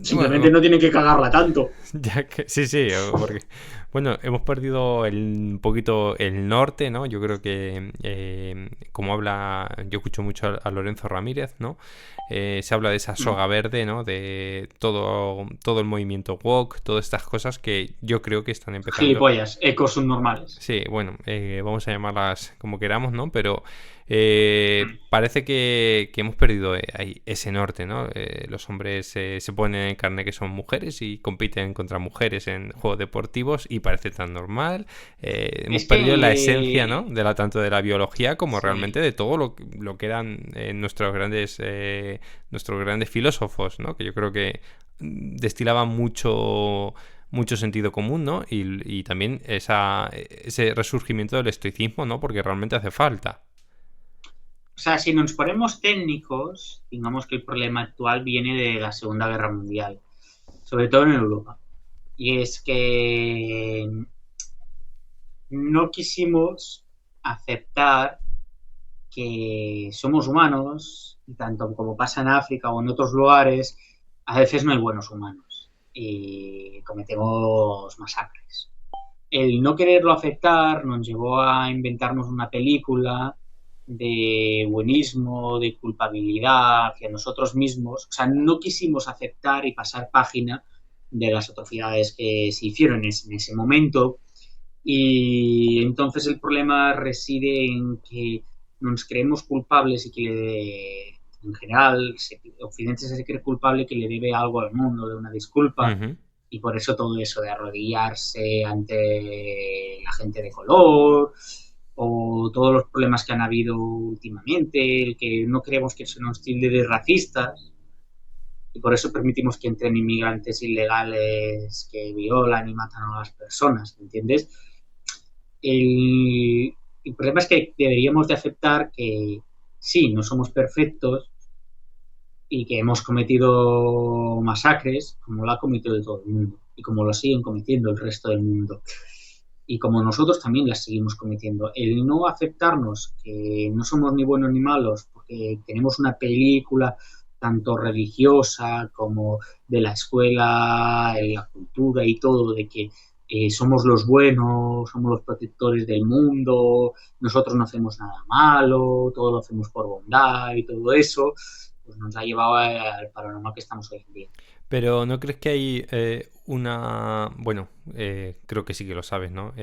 Simplemente bueno, no tienen que cagarla tanto. ya que, sí, sí, porque bueno, hemos perdido un poquito el norte, ¿no? Yo creo que como habla, yo escucho mucho a Lorenzo Ramírez, ¿no? Se habla de esa soga verde, ¿no? De todo el movimiento woke, todas estas cosas que yo creo que están empezando. Gilipollas, ecos subnormales. Sí, bueno, vamos a llamarlas como queramos, ¿no? Pero parece que hemos perdido ahí ese norte, ¿no? Los hombres se ponen en carne que son mujeres y compiten contra mujeres en juegos deportivos y parece tan normal. Hemos Es perdido la esencia, ¿no? que... Tanto de la biología como realmente Sí. de todo lo que eran nuestros grandes filósofos, ¿no? Que yo creo que destilaban mucho sentido común, ¿no? Y también ese resurgimiento del estoicismo, ¿no? Porque realmente hace falta. O sea, si nos ponemos técnicos, digamos que el problema actual viene de la Segunda Guerra Mundial, sobre todo en Europa. Y es que no quisimos aceptar que somos humanos, y tanto como pasa en África o en otros lugares, a veces no hay buenos humanos y cometemos masacres. El no quererlo aceptar nos llevó a inventarnos una película de buenismo, de culpabilidad hacia nosotros mismos. O sea, no quisimos aceptar y pasar página de las atrocidades que se hicieron en ese momento. Y entonces el problema reside en que nos creemos culpables y que en general Occidente se cree culpable que le debe algo al mundo, de una disculpa, Ujú. y por eso todo eso de arrodillarse ante la gente de color o todos los problemas que han habido últimamente, el que no creemos que se nos tilde de racistas y por eso permitimos que entren inmigrantes ilegales que violan y matan a las personas, ¿entiendes? El problema es que deberíamos de aceptar que sí, no somos perfectos y que hemos cometido masacres como lo ha cometido todo el mundo y como lo siguen cometiendo el resto del mundo y como nosotros también las seguimos cometiendo. El no aceptarnos que no somos ni buenos ni malos porque tenemos una película tanto religiosa como de la escuela, en la cultura y todo, de que somos los buenos, somos los protectores del mundo, nosotros no hacemos nada malo, todo lo hacemos por bondad y todo eso, pues nos ha llevado al panorama que estamos hoy en día. Pero ¿no crees que hay una... Bueno, creo que sí que lo sabes, ¿no?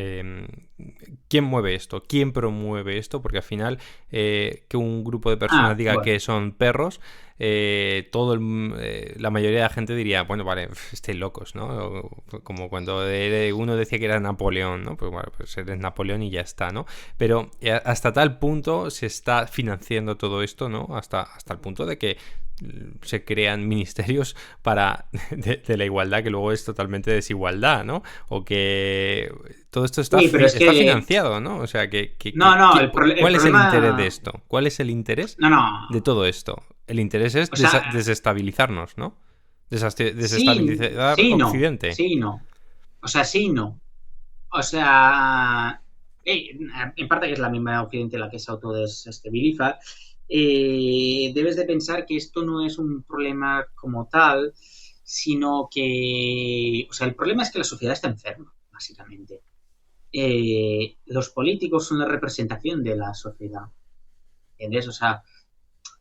¿Quién mueve esto? ¿Quién promueve esto? Porque al final que un grupo de personas diga Bueno, que son perros, la mayoría de la gente diría, bueno, vale, estáis locos, ¿no? Como cuando uno decía que era Napoleón, ¿no? Pues bueno, pues eres Napoleón y ya está, ¿no? Pero hasta tal punto se está financiando todo esto, ¿no? Hasta el punto de que se crean ministerios de la igualdad, que luego es totalmente desigualdad, ¿no? O que todo esto sí, pero es está que financiado, ¿no? O sea, no, el ¿cuál es el interés de problema, esto? ¿Cuál es el interés no, no, de todo esto? El interés es o sea, desestabilizarnos, ¿no? sí, Desestabilizar sí, no, Occidente. sí, no, o sea, sí, no, o sea, en parte que es la misma Occidente la que se autodesestabiliza, debes de pensar que esto no es un problema como tal, sino que, o sea, el problema es que la sociedad está enferma, básicamente. Los políticos son la representación de la sociedad, ¿entiendes? O sea,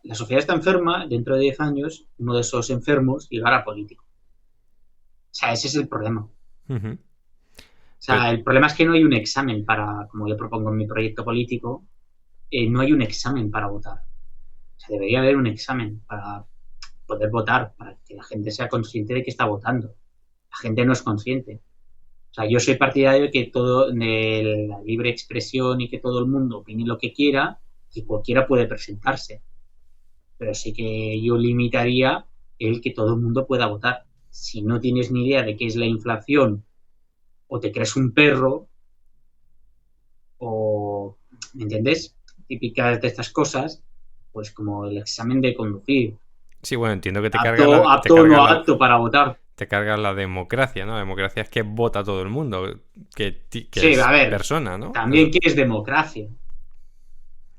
la sociedad está enferma, dentro de 10 años, uno de esos enfermos llegará a político. O sea, ese es el problema. O Ujú. Pero, sea, el problema es que no hay un examen para, como yo propongo en mi proyecto político, no hay un examen para votar. O sea, debería haber un examen para poder votar, para que la gente sea consciente de que está votando. La gente no es consciente. O sea, yo soy partidario de que todo, de la libre expresión y que todo el mundo opine lo que quiera, y cualquiera puede presentarse. Pero sí que yo limitaría el que todo el mundo pueda votar. Si no tienes ni idea de qué es la inflación o te crees un perro o, ¿me entiendes? Típicas de estas cosas, pues como el examen de conducir. sí, bueno, entiendo que Apto o no apto para votar. te carga la democracia, ¿no? La democracia es que vota todo el mundo, que Sí, a es ver, persona, ¿no? también qué es democracia.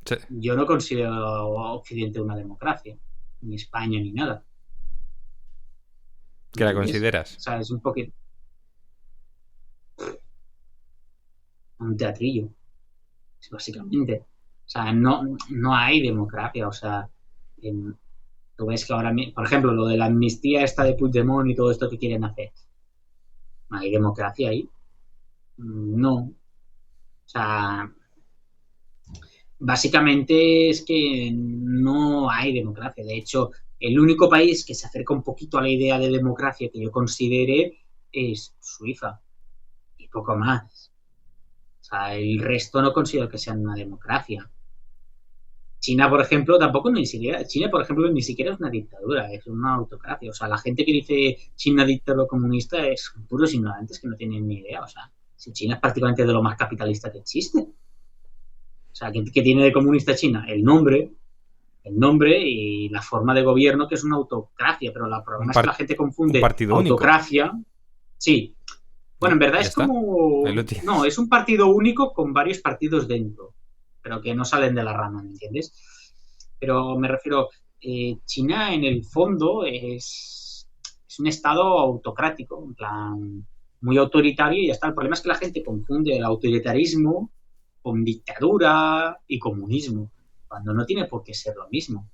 Sí, Yo no considero a Occidente una democracia, ni España ni nada. ¿Me que la entiendes? O consideras. sea, es un poquito un teatrillo, básicamente. O sea, no hay democracia. O sea, en, tú ves que ahora, por ejemplo, lo de la amnistía esta de Puigdemont y todo esto que quieren hacer, ¿no hay democracia ahí? No. O sea, básicamente es que no hay democracia. De hecho, el único país que se acerca un poquito a la idea de democracia que yo considere es Suiza y poco más. O sea, el resto no considero que sean una democracia. China, por ejemplo, tampoco ni siquiera, China, por ejemplo, ni siquiera es una dictadura, es una autocracia. O sea, la gente que dice China dictadura comunista es puros ignorantes que no tienen ni idea. O sea, si China es prácticamente de lo más capitalista que existe. O sea, ¿qué tiene de comunista China? El nombre y la forma de gobierno, que es una autocracia, pero el Un, problema es que par- la gente un confunde partido único. autocracia, sí. Bueno, en ¿No? verdad Ya es está. Ahí como, lo no, tienes. es un partido único con varios partidos dentro, pero que no salen de la rama, ¿me entiendes? Pero me refiero, China en el fondo es un estado autocrático, en plan, muy autoritario y ya está. El problema es que la gente confunde el autoritarismo con dictadura y comunismo, cuando no tiene por qué ser lo mismo.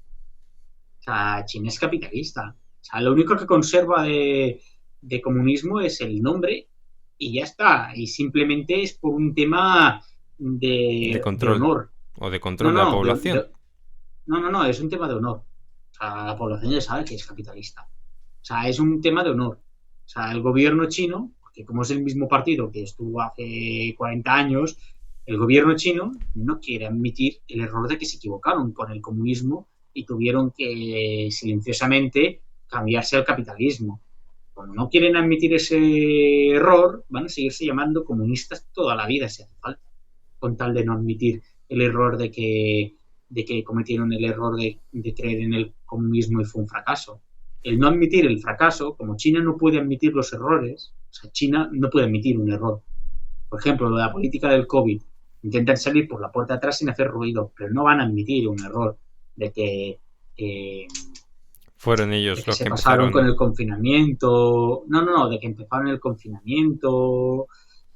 O sea, China es capitalista. O sea, lo único que conserva de comunismo es el nombre y ya está. Y simplemente es por un tema De de control. honor. O de No, control de la no, población. no, es un tema de honor. O sea, la población ya sabe que es capitalista. O sea, es un tema de honor. O sea, el gobierno chino, porque como es el mismo partido que estuvo hace 40 años, el gobierno chino no quiere admitir el error de que se equivocaron con el comunismo y tuvieron que silenciosamente cambiarse al capitalismo. Cuando no quieren admitir ese error, van a seguirse llamando comunistas toda la vida, si hace falta, con tal de no admitir el error de que cometieron el error de creer en el comunismo y fue un fracaso. El no admitir el fracaso, como China no puede admitir los errores, o sea, China no puede admitir un error. Por ejemplo, lo de la política del COVID. Intentan salir por la puerta de atrás sin hacer ruido, pero no van a admitir un error de que Fueron de ellos que los se que pasaron con empezaron. el confinamiento. No, de que empezaron el confinamiento. O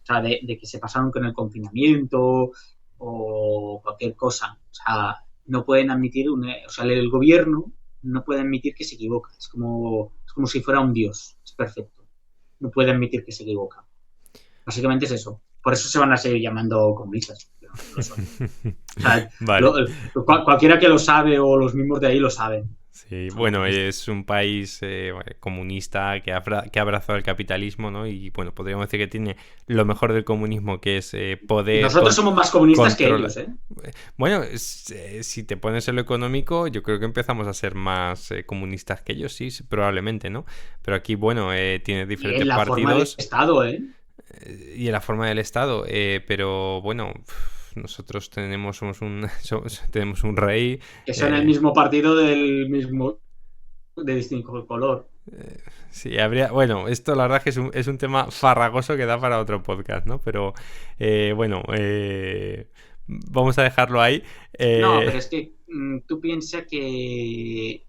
sea, de que se pasaron con el confinamiento o cualquier cosa. O sea, no pueden admitir o sea, el gobierno no puede admitir que se equivoca. Es como si fuera un dios. Es perfecto. No puede admitir que se equivoca. Básicamente es eso. Por eso se van a seguir llamando comunistas. Pero no lo son. O sea, Vale. cualquiera que lo sabe o los mismos de ahí lo saben. Sí, Son bueno, comunistas. es un país comunista que ha abrazado el capitalismo, ¿no? Y bueno, podríamos decir que tiene lo mejor del comunismo, que es Y poder nosotros somos más comunistas que controlar. ellos, ¿eh? Bueno, si te pones en lo económico, yo creo que empezamos a ser más comunistas que ellos, sí, probablemente, ¿no? Pero aquí, bueno, tiene Y diferentes en la forma del partidos Estado, ¿eh? y en la forma del Estado, pero bueno, nosotros tenemos un rey. Que son el eh, mismo partido del mismo, de distinto color. Sí, bueno, esto la verdad es que es un tema farragoso que da para otro podcast, ¿no? Pero bueno, vamos a dejarlo ahí. No, Eh, pero es que tú piensas que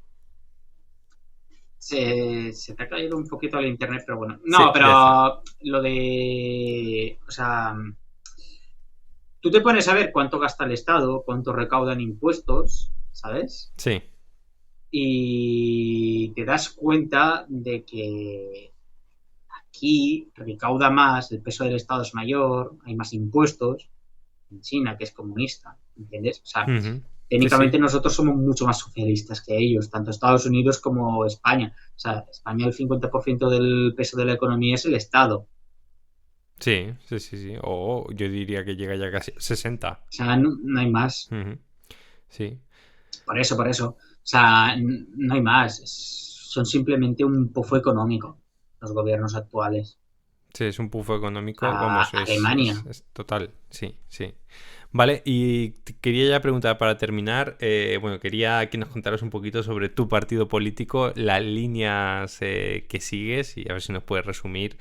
se te ha caído un poquito el internet, pero bueno. sí, No, ya está. pero lo de... O sea, tú te pones a ver cuánto gasta el Estado, cuánto recaudan impuestos, ¿sabes? Sí, Y te das cuenta de que aquí recauda más, el peso del Estado es mayor, hay más impuestos en China, que es comunista, ¿entiendes? O sea, ujú, sí, técnicamente sí, nosotros somos mucho más socialistas que ellos, tanto Estados Unidos como España. O sea, España el 50% del peso de la economía es el Estado. O sí, sí, sí, sí. O yo diría que llega ya casi a 60. sea, no hay más. Ujú, sí, Por eso. O sea, no hay más. Son simplemente un pufo económico los gobiernos actuales. sí, es un pufo O económico, sea, vamos, Alemania. es total, sí, sí. Vale, y quería ya preguntar para terminar, bueno, quería que nos contaras un poquito sobre tu partido político, las líneas que sigues y a ver si nos puedes resumir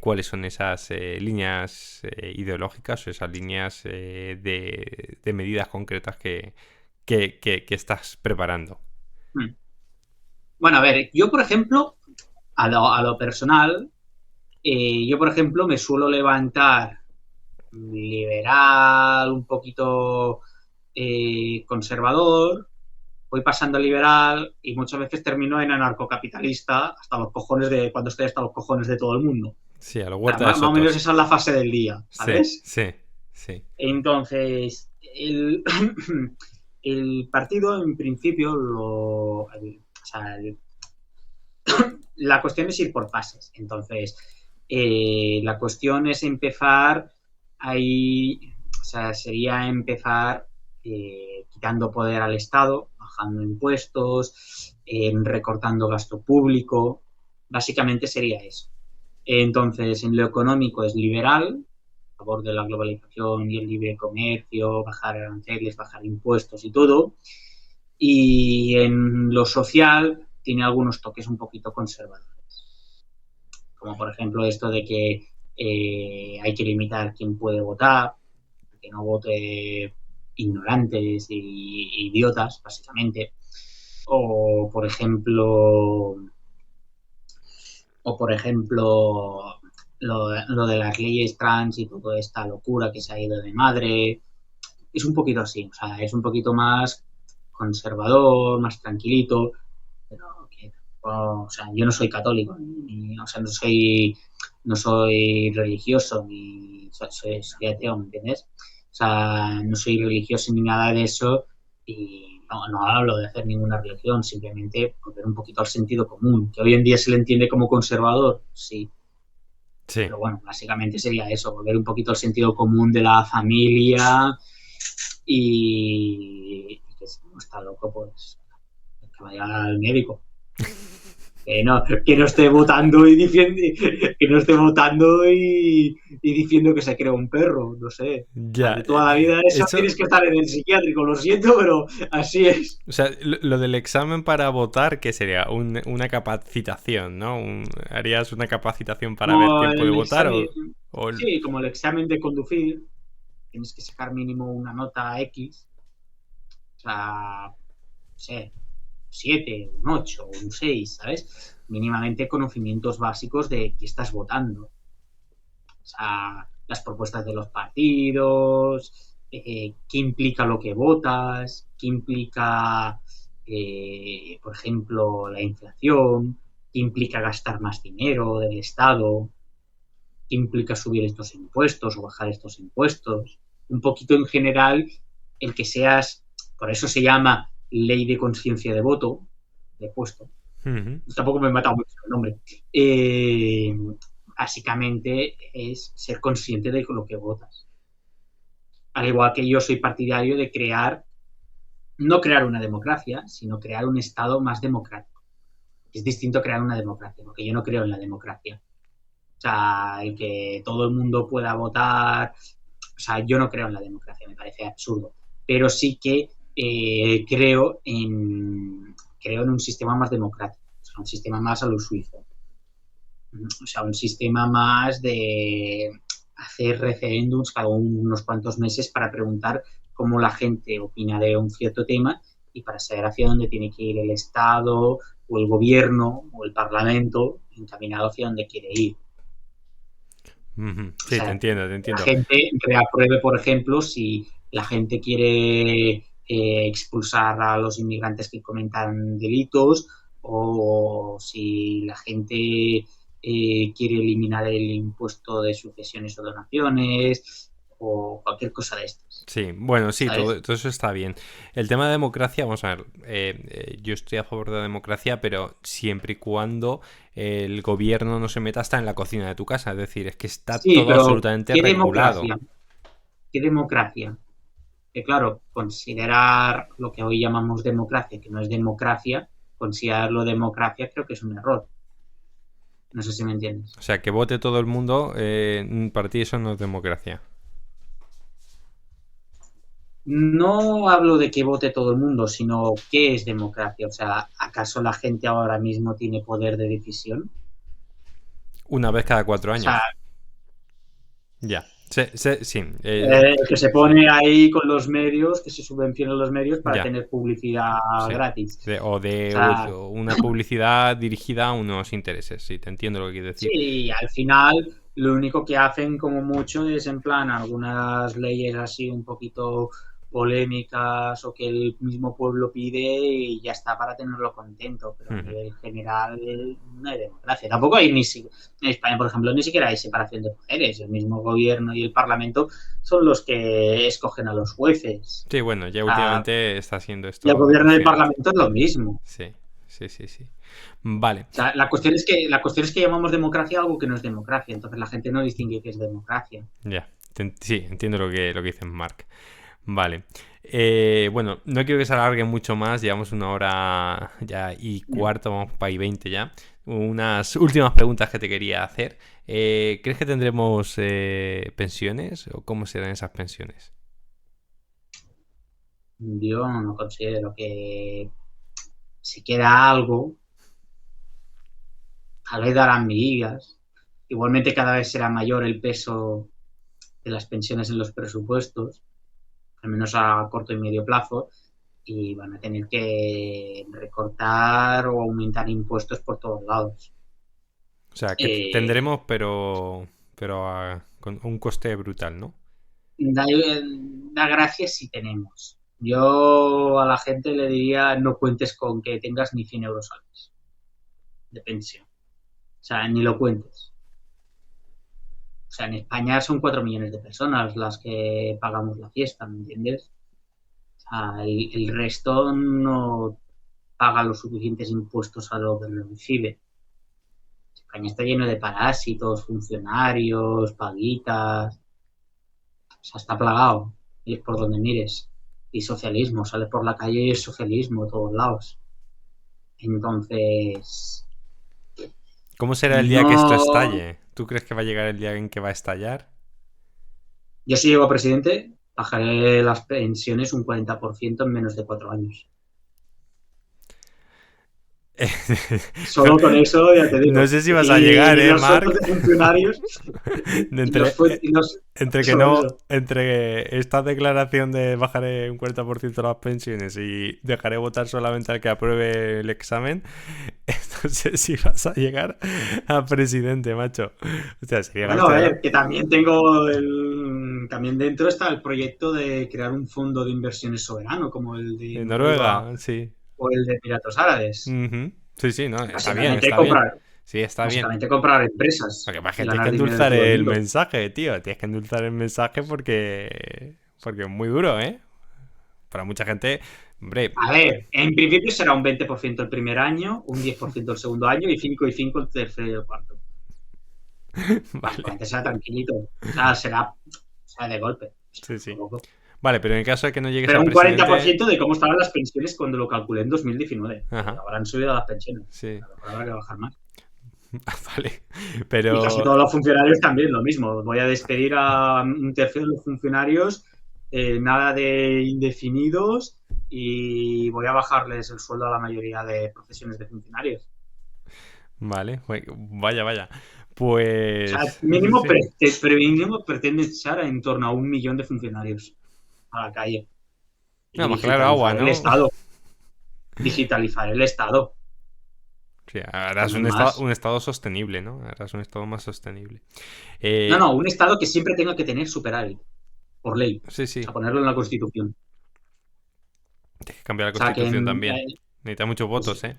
cuáles son esas líneas ideológicas o esas líneas de medidas concretas que estás preparando. Hmm. Bueno, a ver, yo por ejemplo, a lo personal, yo por ejemplo me suelo levantar liberal, un poquito conservador, voy pasando a liberal y muchas veces termino en anarcocapitalista hasta los cojones de cuando estoy hasta los cojones de todo el mundo. Sí, a la O sea, huerta de más o menos Sotos. esa es la fase del día, Sí, ¿sabes? sí, sí. Entonces, el partido en principio la cuestión es ir por fases. Entonces, la cuestión es empezar ahí, o sea, sería empezar quitando poder al Estado, bajando impuestos, recortando gasto público. Básicamente sería eso. Entonces, en lo económico es liberal, a favor de la globalización y el libre comercio, bajar aranceles, bajar impuestos y todo. Y en lo social tiene algunos toques un poquito conservadores, como por ejemplo esto de que hay que limitar quién puede votar, que no vote ignorantes y idiotas, básicamente. O por ejemplo, lo de las leyes trans y toda esta locura que se ha ido de madre. Es un poquito así, o sea, es un poquito más conservador, más tranquilito, pero que, o sea, yo no soy católico, o sea, no soy religioso ni soy ateo, ¿me entiendes? O sea, no soy religioso ni nada de eso y no hablo de hacer ninguna religión, simplemente volver un poquito al sentido común, que hoy en día se le entiende como conservador, sí, Sí. pero bueno, básicamente sería eso, volver un poquito al sentido común de la familia y que si no está loco, pues que vaya al médico. Que no esté votando y diciendo que no esté votando y diciendo que se crea un perro, no sé. Ya, De toda la vida eso eso, tienes que estar en el psiquiátrico, lo siento, pero así es. o sea, lo del examen para votar, ¿qué sería? Una capacitación, ¿no? ¿Harías una capacitación para ver Como tiempo de el votar examen, o sí, como el examen de conducir, tienes que sacar mínimo una nota X, o sea, no sé, 7, un 8, un 6, ¿sabes? Mínimamente conocimientos básicos de qué estás votando. O sea, las propuestas de los partidos, qué implica lo que votas, qué implica, por ejemplo, la inflación, qué implica gastar más dinero del Estado, qué implica subir estos impuestos o bajar estos impuestos. Un poquito en general, el que seas, por eso se llama ley de conciencia de voto, de puesto. Ujú. Tampoco me he matado mucho el nombre. Eh, Básicamente es ser consciente de lo que votas. Al igual que yo soy partidario de no crear una democracia, sino crear un Estado más democrático. Es distinto crear una democracia, porque yo no creo en la democracia. O sea, el que todo el mundo pueda votar, o sea, yo no creo en la democracia, me parece absurdo. Pero sí que creo en un sistema más democrático, o sea, un sistema más a lo suizo. O sea, un sistema más de hacer referéndums cada unos cuantos meses para preguntar cómo la gente opina de un cierto tema y para saber hacia dónde tiene que ir el Estado o el gobierno o el Parlamento encaminado hacia dónde quiere ir. Ujú. O Sí, te sea, entiendo, te la entiendo. gente reapruebe, por ejemplo, si la gente quiere expulsar a los inmigrantes que cometan delitos o si la gente quiere eliminar el impuesto de sucesiones o donaciones o cualquier cosa de estas, Sí, bueno, sí, ¿sabes? todo eso está bien. El tema de democracia, vamos a ver, yo estoy a favor de la democracia, pero siempre y cuando el gobierno no se meta hasta en la cocina de tu casa, es decir, es que está Sí, todo pero absolutamente ¿qué regulado. democracia? ¿Qué democracia? Que claro, considerar lo que hoy llamamos democracia, que no es democracia, considerarlo democracia creo que es un error. No sé si me entiendes. O sea, que vote todo el mundo, para ti eso no es democracia. No hablo de que vote todo el mundo, sino qué es democracia. O sea, ¿acaso la gente ahora mismo tiene poder de decisión? Una vez cada 4 años. O sea, Ya. Sí, que se sí, pone ahí con los medios, que se subvencionan los medios para ya. tener publicidad Sí. gratis. O O de sea, una publicidad dirigida a unos intereses. Sí, te entiendo lo que quieres decir. sí, al final lo único que hacen como mucho es en plan algunas leyes así un poquito polémicas o que el mismo pueblo pide y ya está para tenerlo contento, pero a Ujú. nivel general no hay democracia. Tampoco hay en España, por ejemplo, ni siquiera hay separación de poderes. El mismo gobierno y el parlamento son los que escogen a los jueces. Sí, bueno, ya O sea, últimamente está haciendo y el esto gobierno y el diferente. parlamento es lo mismo. Sí, sí, sí, sí. Vale, O sea, la cuestión es que llamamos democracia algo que no es democracia, entonces la gente no distingue qué es democracia. ya. Sí, entiendo lo que dice Mark. Vale. Bueno, no quiero que se alargue mucho más. Llevamos 1 hora ya y cuarto, vamos para y 20 ya. Unas últimas preguntas que te quería hacer. ¿Crees que tendremos pensiones o cómo serán esas pensiones? Yo no considero que si queda algo, tal vez darán medidas. Igualmente cada vez será mayor el peso de las pensiones en los presupuestos, al menos a corto y medio plazo, y van a tener que recortar o aumentar impuestos por todos lados. O sea, que Eh, tendremos, pero con un coste brutal, ¿no? da, da gracias si tenemos. Yo a la gente le diría no cuentes con que tengas ni 100 euros al mes de pensión. O sea, ni lo cuentes. O sea, en España son 4 millones de personas las que pagamos la fiesta, ¿me entiendes? O sea, el resto no paga los suficientes impuestos a lo que recibe. España está lleno de parásitos, funcionarios, paguitas. O sea, está plagado. Y es por donde mires. Y socialismo, sales por la calle y es socialismo de todos lados. Entonces, ¿Cómo será el día que esto no. estalle? ¿Tú crees que va a llegar el día en que va a estallar? Yo si llego a presidente, bajaré las pensiones un 40% en menos de 4 años. Solo con eso ya te No digo. sé si vas a llegar, Y los sueldos Mark. de funcionarios y Entre, y los entre que solo no, eso. entre esta declaración de bajaré un 40% las pensiones y dejaré votar solamente al que apruebe el examen, no sé si vas a llegar a presidente, macho. O sea, si Bueno, a llegaste a la... ver, que también tengo también dentro está el proyecto de crear un fondo de inversiones soberano, como el de En Noruega Noruega, sí. o el de Emiratos Árabes. Ujú. Sí, sí, no, está bien, Básicamente está bien. comprar, Sí, está bien. básicamente comprar Lo empresas que pasa es y que tienes que ganar dinero de endulzar todo el el mundo. mensaje, tío. Tienes que endulzar el mensaje porque es muy duro, ¿eh? Para mucha gente, hombre, A ver, en principio será un 20% el primer año, un 10% el segundo año y 5 y 5 el tercero y el cuarto. vale. Básicamente será tranquilito. O sea, será de golpe. O sea, Sí, sí. poco. Vale, pero en el caso de que no llegues Pero a un cuarenta por presidente... ciento de cómo estaban las pensiones cuando lo calculé en 2019. Que Ajá, habrán subido las pensiones. sí. A lo mejor habrá que bajar más. Vale. Y casi Pero... todos los funcionarios también lo mismo. Voy a despedir a un tercio de los funcionarios, nada de indefinidos y voy a bajarles el sueldo a la mayoría de profesiones de funcionarios. Vale, vaya, vaya. O sea, Pues... Sí, mínimo, sí. mínimo pretende echar en torno a 1 millón de funcionarios a la calle y Nada más claro, agua, digitalizar el ¿no? Estado. Digitalizar el Estado. Sí, harás No hay más. un estado sostenible, ¿no? Harás un estado más sostenible. No, no, Eh, un Estado que siempre tenga que tener superávit, por ley. sí, O sea, sí. ponerlo en la Constitución. Tienes que cambiar la O sea, que constitución también. Necesita muchos votos, pues, ¿eh?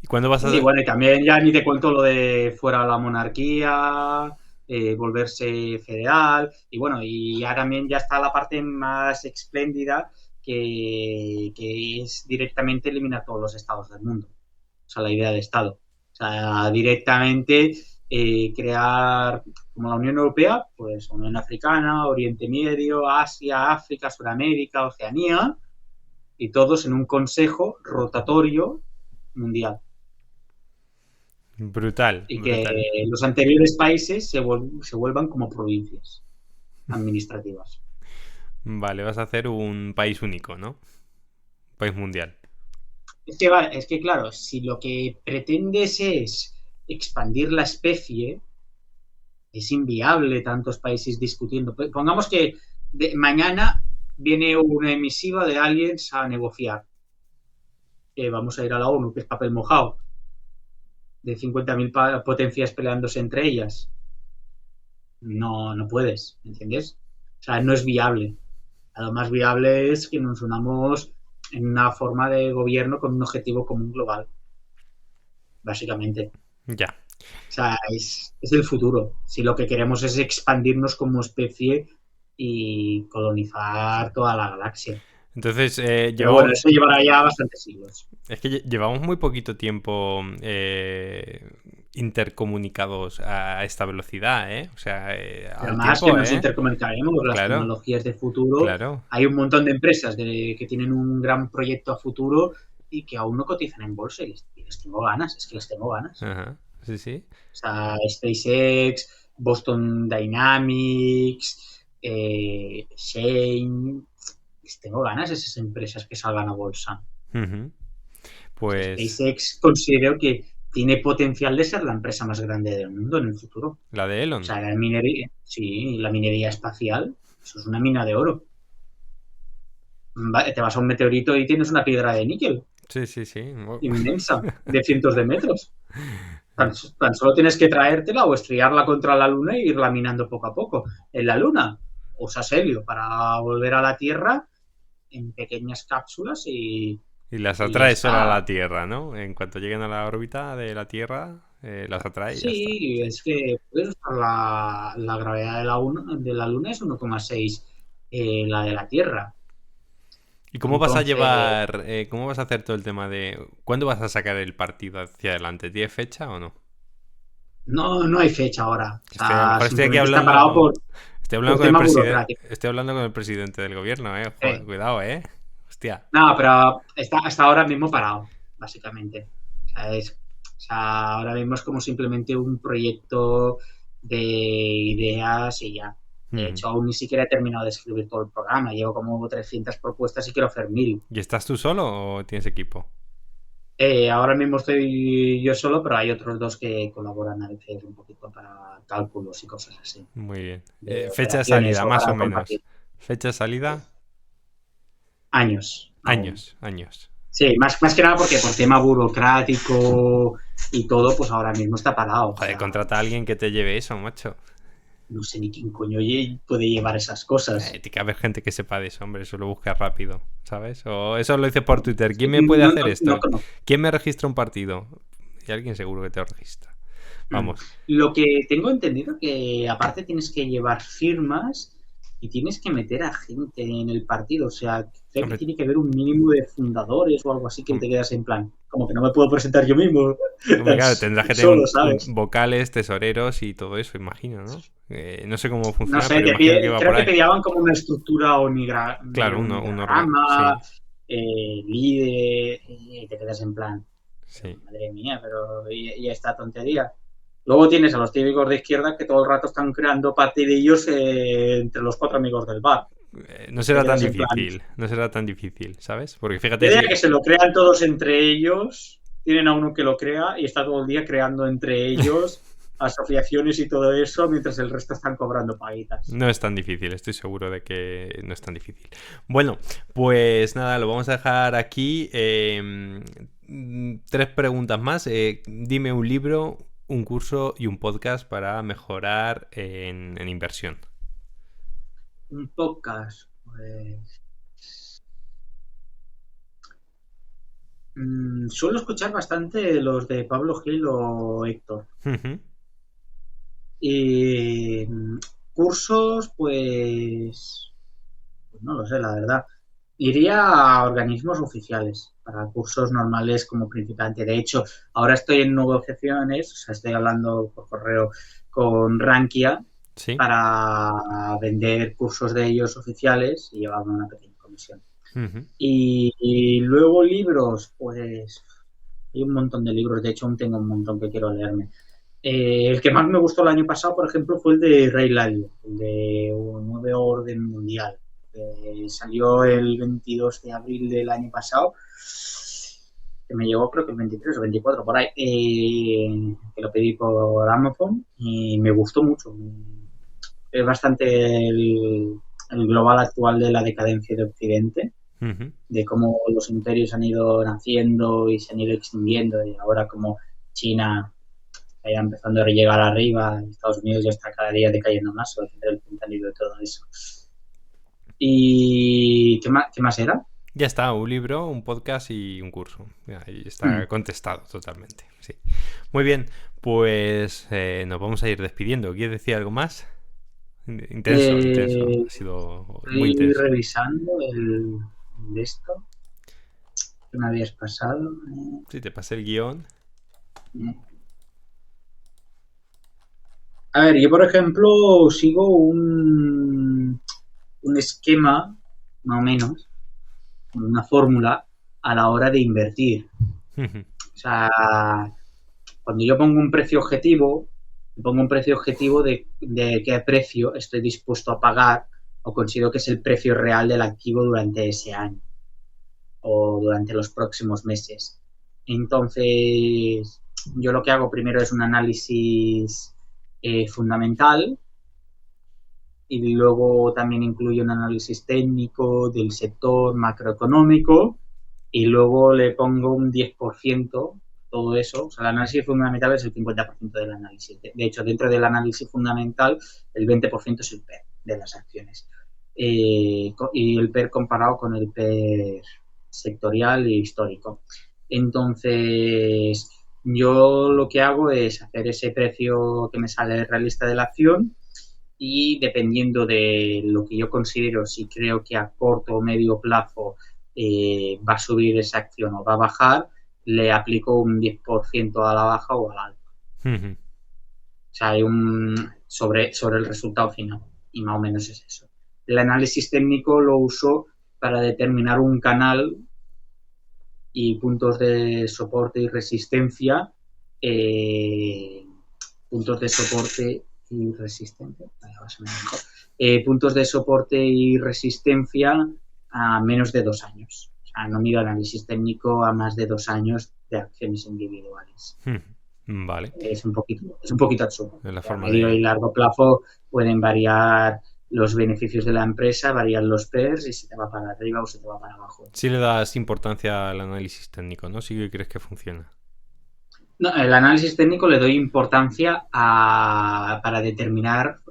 ¿Y cuándo vas sí, a...? bueno, y también ya ni te cuento lo de fuera la monarquía, volverse federal, y bueno, y ya también ya está la parte más espléndida que es directamente eliminar todos los estados del mundo. O sea, la idea de estado. O sea, directamente crear como la Unión Europea, pues Unión Africana, Oriente Medio, Asia, África, Sudamérica, Oceanía, y todos en un consejo rotatorio mundial. Brutal, Y que brutal. los anteriores países se vuelvan como provincias administrativas. Vale, vas a hacer un país único, ¿no? Un país mundial. Es que, claro, si lo que pretendes es expandir la especie, es inviable tantos países discutiendo. Pongamos que mañana viene una emisiva de aliens a negociar. Vamos a ir a la ONU, que es papel mojado, de 50.000 potencias peleándose entre ellas. No, no puedes, ¿entiendes? O sea, no es viable. Lo más viable es que nos unamos en una forma de gobierno con un objetivo común global, básicamente. Ya. O sea, es el futuro. Si lo que queremos es expandirnos como especie y colonizar toda la galaxia. Entonces, Pero bueno, eso llevará ya bastantes siglos. es que llevamos muy poquito tiempo intercomunicados a esta velocidad, ¿eh? O sea, Pero al más que tiempo, nos ¿eh? intercomunicaremos, las Claro, tecnologías de futuro, claro. hay un montón de empresas que tienen un gran proyecto a futuro y que aún no cotizan en bolsa y les tengo ganas, es que les tengo ganas. Ajá. Sí, sí. O sea, SpaceX, Boston Dynamics, Shane, les tengo ganas de esas empresas que salgan a bolsa. Ujú. O sea, Pues SpaceX considero que tiene potencial de ser la empresa más grande del mundo en el futuro. la de O Elon. sea, la minería, sí, la minería espacial, eso es una mina de oro. Te vas a un meteorito y tienes una piedra de níquel Sí, sí, sí. inmensa, de cientos de metros. Tan solo tienes que traértela o estrellarla contra la luna e irla minando poco a poco. En la luna usas helio para volver a la Tierra en pequeñas cápsulas Y las y ya atrae solo a está. la Tierra, ¿no? En cuanto lleguen a la órbita de la Tierra, las atrae y ya está. Sí, Sí. es que puedes usar la gravedad de la Luna es 1,6 la de la Tierra. ¿Y cómo vas a Entonces, llevar, cómo vas a hacer todo el tema de cuándo vas a sacar el partido hacia adelante? ¿Tiene fecha o no? no hay fecha ahora. O A lo sea, mejor estoy aquí simplemente está parado estoy hablando por con el tema presidente, burocrático. estoy hablando con el presidente del gobierno, joder, Eh, cuidado, hostia. No, pero está ahora mismo parado, básicamente. O sea, ahora mismo es como simplemente un proyecto de ideas y ya. De Mm. hecho, aún ni siquiera he terminado de escribir todo el programa. Llevo como 300 propuestas y quiero hacer 1000. ¿Y estás tú solo o tienes equipo? Ahora mismo estoy yo solo, pero hay otros dos que colaboran a veces un poquito para cálculos y cosas así, Muy bien. de Fecha de operaciones salida, o más o para menos. compartir. Fecha de salida, Años aún. años, años. Sí, más que nada porque por tema burocrático y todo, pues ahora mismo está parado. O Joder, sea, contrata a alguien que te lleve eso, macho. no sé ni quién coño puede llevar esas cosas. Tiene que haber gente que sepa de eso, hombre, eso lo busca rápido, ¿sabes? O eso lo hice por Twitter. ¿Quién me puede No, hacer no esto? conozco. ¿Quién me registra un partido? Y alguien seguro que te lo registra. Mm. Vamos. Lo que tengo entendido que aparte tienes que llevar firmas y tienes que meter a gente en el partido. O sea, creo que Hombre, tiene que haber un mínimo de fundadores o algo así que te quedas en plan. Como que no me puedo presentar yo mismo hombre, claro, tendrás que tener solo, ¿sabes? vocales, tesoreros y todo eso, imagino, ¿no? No sé cómo No funciona, sé, pero imagino que iba creo por que ahí. te llamaban como una estructura de Claro, organigrama, sí, líder, y te quedas en plan, pero sí. madre mía, pero y esta tontería. Luego tienes a los típicos de izquierda que todo el rato están creando partidillos entre los cuatro amigos del bar. No Te será tan quedas en plan, difícil, no será tan difícil, ¿sabes? Porque yo fíjate diría si... que se lo crean todos entre ellos, tienen a uno que lo crea y está todo el día creando entre ellos asociaciones y todo eso, mientras el resto están cobrando paguitas. No es tan difícil, estoy seguro de que no es tan difícil. Bueno, pues nada, lo vamos a dejar aquí. Tres preguntas más. Dime un libro, un curso y un podcast para mejorar en inversión. Un podcast, pues suelo escuchar bastante los de Pablo Gil o Héctor. Ujú. Y cursos, pues no lo sé, la verdad. Iría a organismos oficiales, para cursos normales como principiante. De hecho, ahora estoy en negociaciones, o sea, estoy hablando por correo con Rankia Sí. para vender cursos de ellos oficiales y llevarme una pequeña comisión. Ujú. Y luego libros, pues hay un montón de libros, de hecho aún tengo un montón que quiero leerme. El que más me gustó el año pasado, por ejemplo, fue el de Ray Dalio, el de un nuevo orden mundial. Salió el 22 de abril del año pasado, que me llegó creo que el 23 o 24 por ahí, que lo pedí por Amazon y me gustó mucho. Es bastante el global actual de la decadencia de Occidente, Ujú. de cómo los imperios han ido naciendo y se han ido extinguiendo y ahora como China está ya empezando a llegar arriba, Estados Unidos ya está cada día decayendo más, el fentanilo de todo eso. ¿Y qué más era? Ya está, un libro, un podcast y un curso. Ahí está Hmm. contestado totalmente. Sí. Muy bien, pues nos vamos a ir despidiendo. ¿Quieres decir algo más? Intenso, intenso. Eh, Ha sido muy Estoy intenso. revisando el de esto que me habías pasado. Sí, te pasé el guión. Eh. A ver, yo por ejemplo sigo un esquema, más o menos, una fórmula a la hora de invertir. O sea, cuando yo pongo un precio objetivo de qué precio estoy dispuesto a pagar o considero que es el precio real del activo durante ese año o durante los próximos meses. Entonces, yo lo que hago primero es un análisis fundamental y luego también incluye un análisis técnico del sector macroeconómico y luego le pongo un 10% todo eso. O sea, el análisis fundamental es el 50% del análisis. De hecho, dentro del análisis fundamental, el 20% es el PER de las acciones. Y el PER comparado con el PER sectorial e histórico. Entonces, yo lo que hago es hacer ese precio que me sale realista de la acción y dependiendo de lo que yo considero, si creo que a corto o medio plazo va a subir esa acción o va a bajar, le aplico un 10% a la baja o a la alta. Ujú. O sea, hay sobre el resultado final y más o menos es eso. El análisis técnico lo uso para determinar un canal y puntos de soporte y resistencia. eh, puntos de soporte y resistencia. Puntos de soporte y resistencia a menos de 2 años. O sea, no mido análisis técnico a más de 2 años de acciones individuales. Vale. Es un poquito absurdo. Es la A forma medio de... y largo plazo pueden variar los beneficios de la empresa, varían los PERs y se te va para arriba o se te va para abajo. Sí le das importancia al análisis técnico, ¿no? Sí que crees que funciona. No, el análisis técnico le doy importancia para determinar,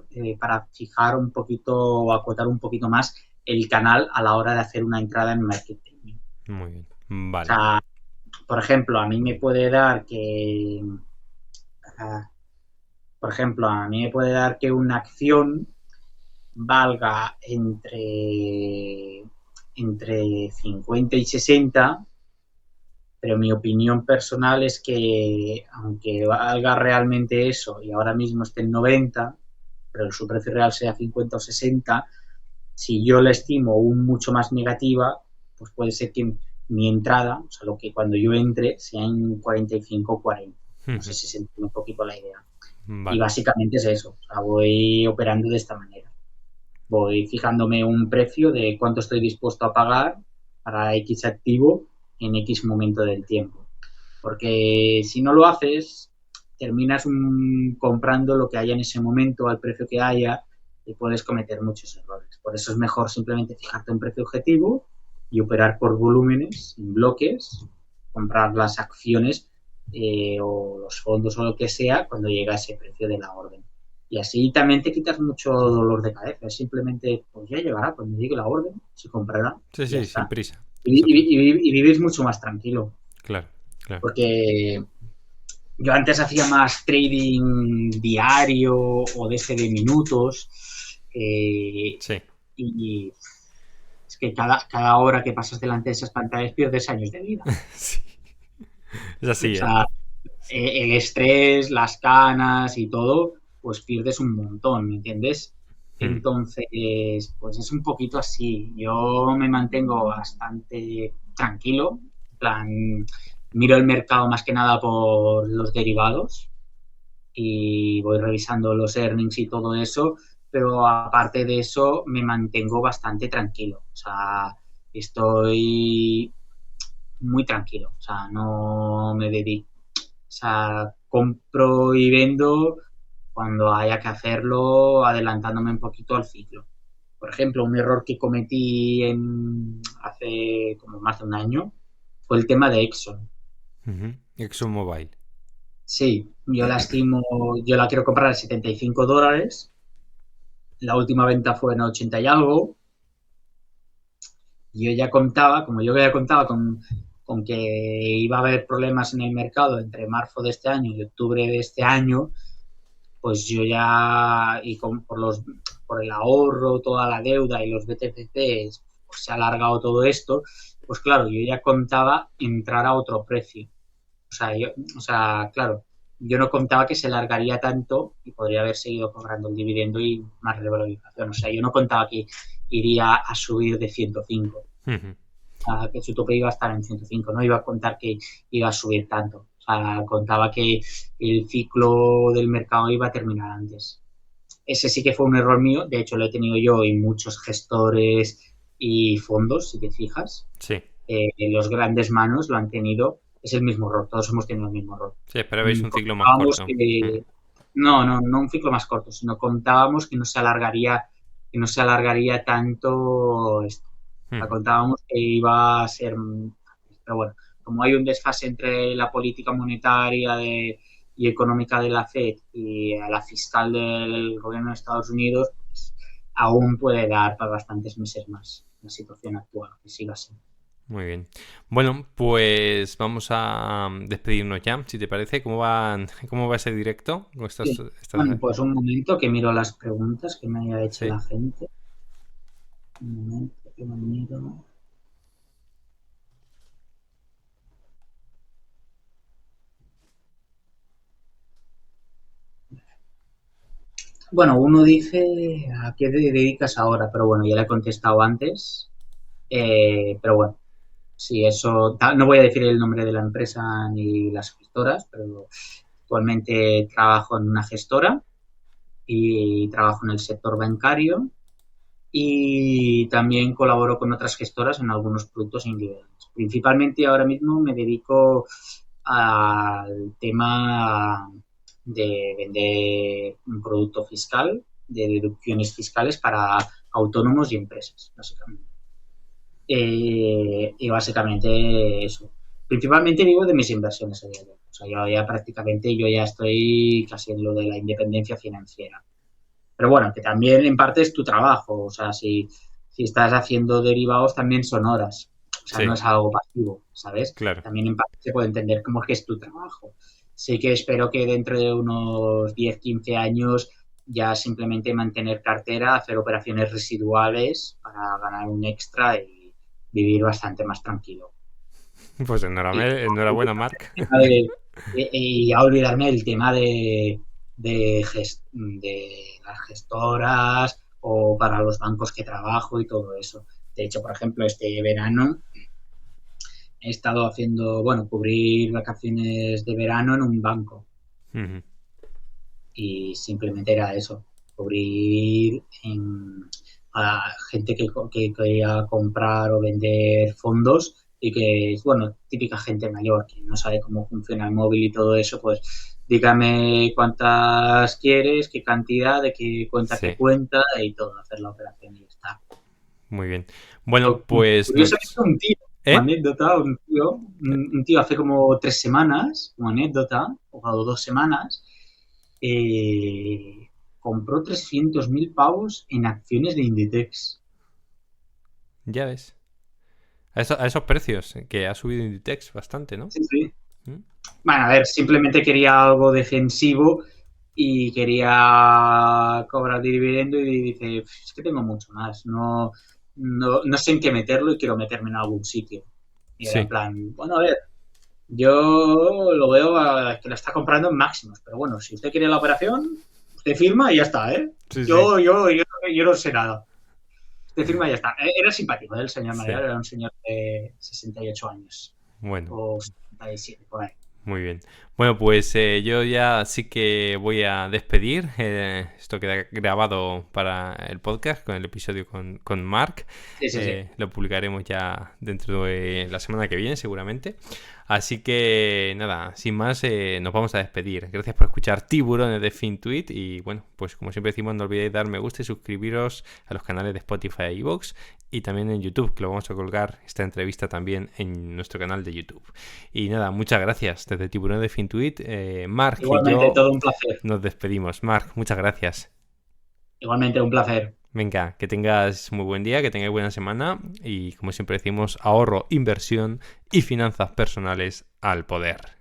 para fijar un poquito o acotar un poquito más el canal a la hora de hacer una entrada en market timing. Muy bien. O Vale. sea, por ejemplo, a mí me puede dar que, una acción valga entre 50 y 60, pero mi opinión personal es que aunque valga realmente eso y ahora mismo esté en 90, pero su precio real sea 50 o 60, si yo la estimo aún mucho más negativa, pues puede ser que mi entrada, o sea, lo que cuando yo entre, sea en 45 o 40. No sé si se entiende un poquito la idea. Vale. Y básicamente es eso, o sea, voy operando de esta manera. Voy fijándome un precio de cuánto estoy dispuesto a pagar para X activo en X momento del tiempo. Porque si no lo haces, terminas comprando lo que haya en ese momento al precio que haya y puedes cometer muchos errores. Por eso es mejor simplemente fijarte un precio objetivo y operar por volúmenes, en bloques, comprar las acciones o los fondos o lo que sea cuando llega ese precio de la orden. Y así también te quitas mucho dolor de cabeza. Simplemente, pues ya llegará, cuando llegue la orden, se comprará. Sí, Y ya sí, sin está. prisa. Y vivís mucho más tranquilo. Claro, claro. Porque yo antes hacía más trading diario o de ese de minutos. Sí. Y es que cada hora que pasas delante de esas pantallas pierdes años de vida. Sí. Es así, O ¿eh? sea, el estrés, las canas y todo, pues pierdes un montón, ¿me entiendes? Entonces, pues es un poquito así. Yo me mantengo bastante tranquilo, en plan, miro el mercado más que nada por los derivados y voy revisando los earnings y todo eso, pero aparte de eso me mantengo bastante tranquilo. O sea, estoy muy tranquilo, o sea, no me dedico. O sea, compro y vendo cuando haya que hacerlo, adelantándome un poquito al ciclo. Por ejemplo, un error que cometí hace como más de un año fue el tema de Exxon. ExxonMobil. Sí, yo la quiero comprar a $75. La última venta fue en 80 y algo. Yo ya contaba con que iba a haber problemas en el mercado entre marzo de este año y octubre de este año, pues yo ya, por el ahorro, toda la deuda y los BTCs, pues se ha alargado todo esto, pues claro, yo ya contaba entrar a otro precio. Claro, yo no contaba que se largaría tanto y podría haber seguido cobrando el dividendo y más revalorización. O sea, yo no contaba que iría a subir de 105. Que su tope iba a estar en 105. No iba a contar que iba a subir tanto. O sea, contaba que el ciclo del mercado iba a terminar antes. Ese sí que fue un error mío. De hecho, lo he tenido yo y muchos gestores y fondos, si te fijas. Sí. Los grandes manos lo han tenido. Es el mismo error. Todos hemos tenido el mismo error. Sí, esperabais un ciclo más corto. No un ciclo más corto, sino contábamos que no se alargaría tanto esto. Contábamos que iba a ser, pero bueno, como hay un desfase entre la política monetaria y económica de la Fed y la fiscal del gobierno de Estados Unidos, pues, aún puede dar para bastantes meses más la situación actual, que siga así. Muy bien. Bueno, pues vamos a despedirnos ya, si te parece. ¿Cómo va ese directo? Sí. Bueno, pues un momento que miro las preguntas que me haya hecho Sí. la gente. Un momento que me miro. Bueno, uno dice a qué te dedicas ahora, pero bueno, ya le he contestado antes. Pero bueno, si eso, no voy a decir el nombre de la empresa ni las gestoras, pero actualmente trabajo en una gestora y trabajo en el sector bancario y también colaboro con otras gestoras en algunos productos individuales. Principalmente ahora mismo me dedico al tema de vender un producto fiscal, de deducciones fiscales para autónomos y empresas, básicamente. Y básicamente eso. Principalmente vivo de mis inversiones a día de hoy. O sea, yo ya estoy casi en lo de la independencia financiera. Pero bueno, que también en parte es tu trabajo. O sea, si estás haciendo derivados también son horas. O sea, no Sí, es algo pasivo, ¿sabes? claro. También en parte se puede entender como que es tu trabajo. Sí que espero que dentro de unos 10 15 años ya simplemente mantener cartera, hacer operaciones residuales para ganar un extra y vivir bastante más tranquilo. Pues Y, enhorabuena, Marc. y a olvidarme del tema de las gestoras o para los bancos que trabajo y todo eso. De hecho, por ejemplo, este verano he estado haciendo, bueno, cubrir vacaciones de verano en un banco Ujú. y simplemente era eso, cubrir a gente que quería comprar o vender fondos y que es, bueno, típica gente mayor que no sabe cómo funciona el móvil y todo eso, pues dígame cuántas quieres, qué cantidad, de qué Sí, cuenta y todo, hacer la operación y ya está. muy bien. Bueno, Pero, pues curiosamente un tío, como ¿Eh? anécdota, un tío hace como 3 semanas, como anécdota, o 2 semanas, compró 300.000 pavos en acciones de Inditex. Ya ves. A esos precios, que ha subido Inditex bastante, ¿no? Sí, sí. ¿Mm? Bueno, a ver, simplemente quería algo defensivo y quería cobrar dividendo y dice, es que tengo mucho más, no sé en qué meterlo y quiero meterme en algún sitio. Y era en Sí, plan, bueno, a ver, yo lo veo que la está comprando en máximos, pero bueno, si usted quiere la operación, usted firma y ya está, ¿eh? sí, sí. Yo no sé nada. Usted firma y ya está. Era simpático, ¿eh? El señor mayor Sí. era un señor de 68 años Bueno, o 77, por ahí. muy bien. Bueno, pues yo ya sí que voy a despedir. Esto queda grabado para el podcast con el episodio con Mark. Sí, sí, sí. Lo publicaremos ya dentro de la semana que viene, seguramente. Así que nada, sin más, nos vamos a despedir. Gracias por escuchar Tiburones de FinTweet. Y bueno, pues como siempre decimos, no olvidéis dar me gusta y suscribiros a los canales de Spotify e iVoox y también en YouTube, que lo vamos a colgar esta entrevista también en nuestro canal de YouTube. Y nada, muchas gracias desde Tiburón de FinTweet. Mark y Igualmente, yo todo un placer. nos despedimos. Mark, muchas gracias. Igualmente, un placer. Venga, que tengas muy buen día, que tengáis buena semana y como siempre decimos, ahorro, inversión y finanzas personales al poder.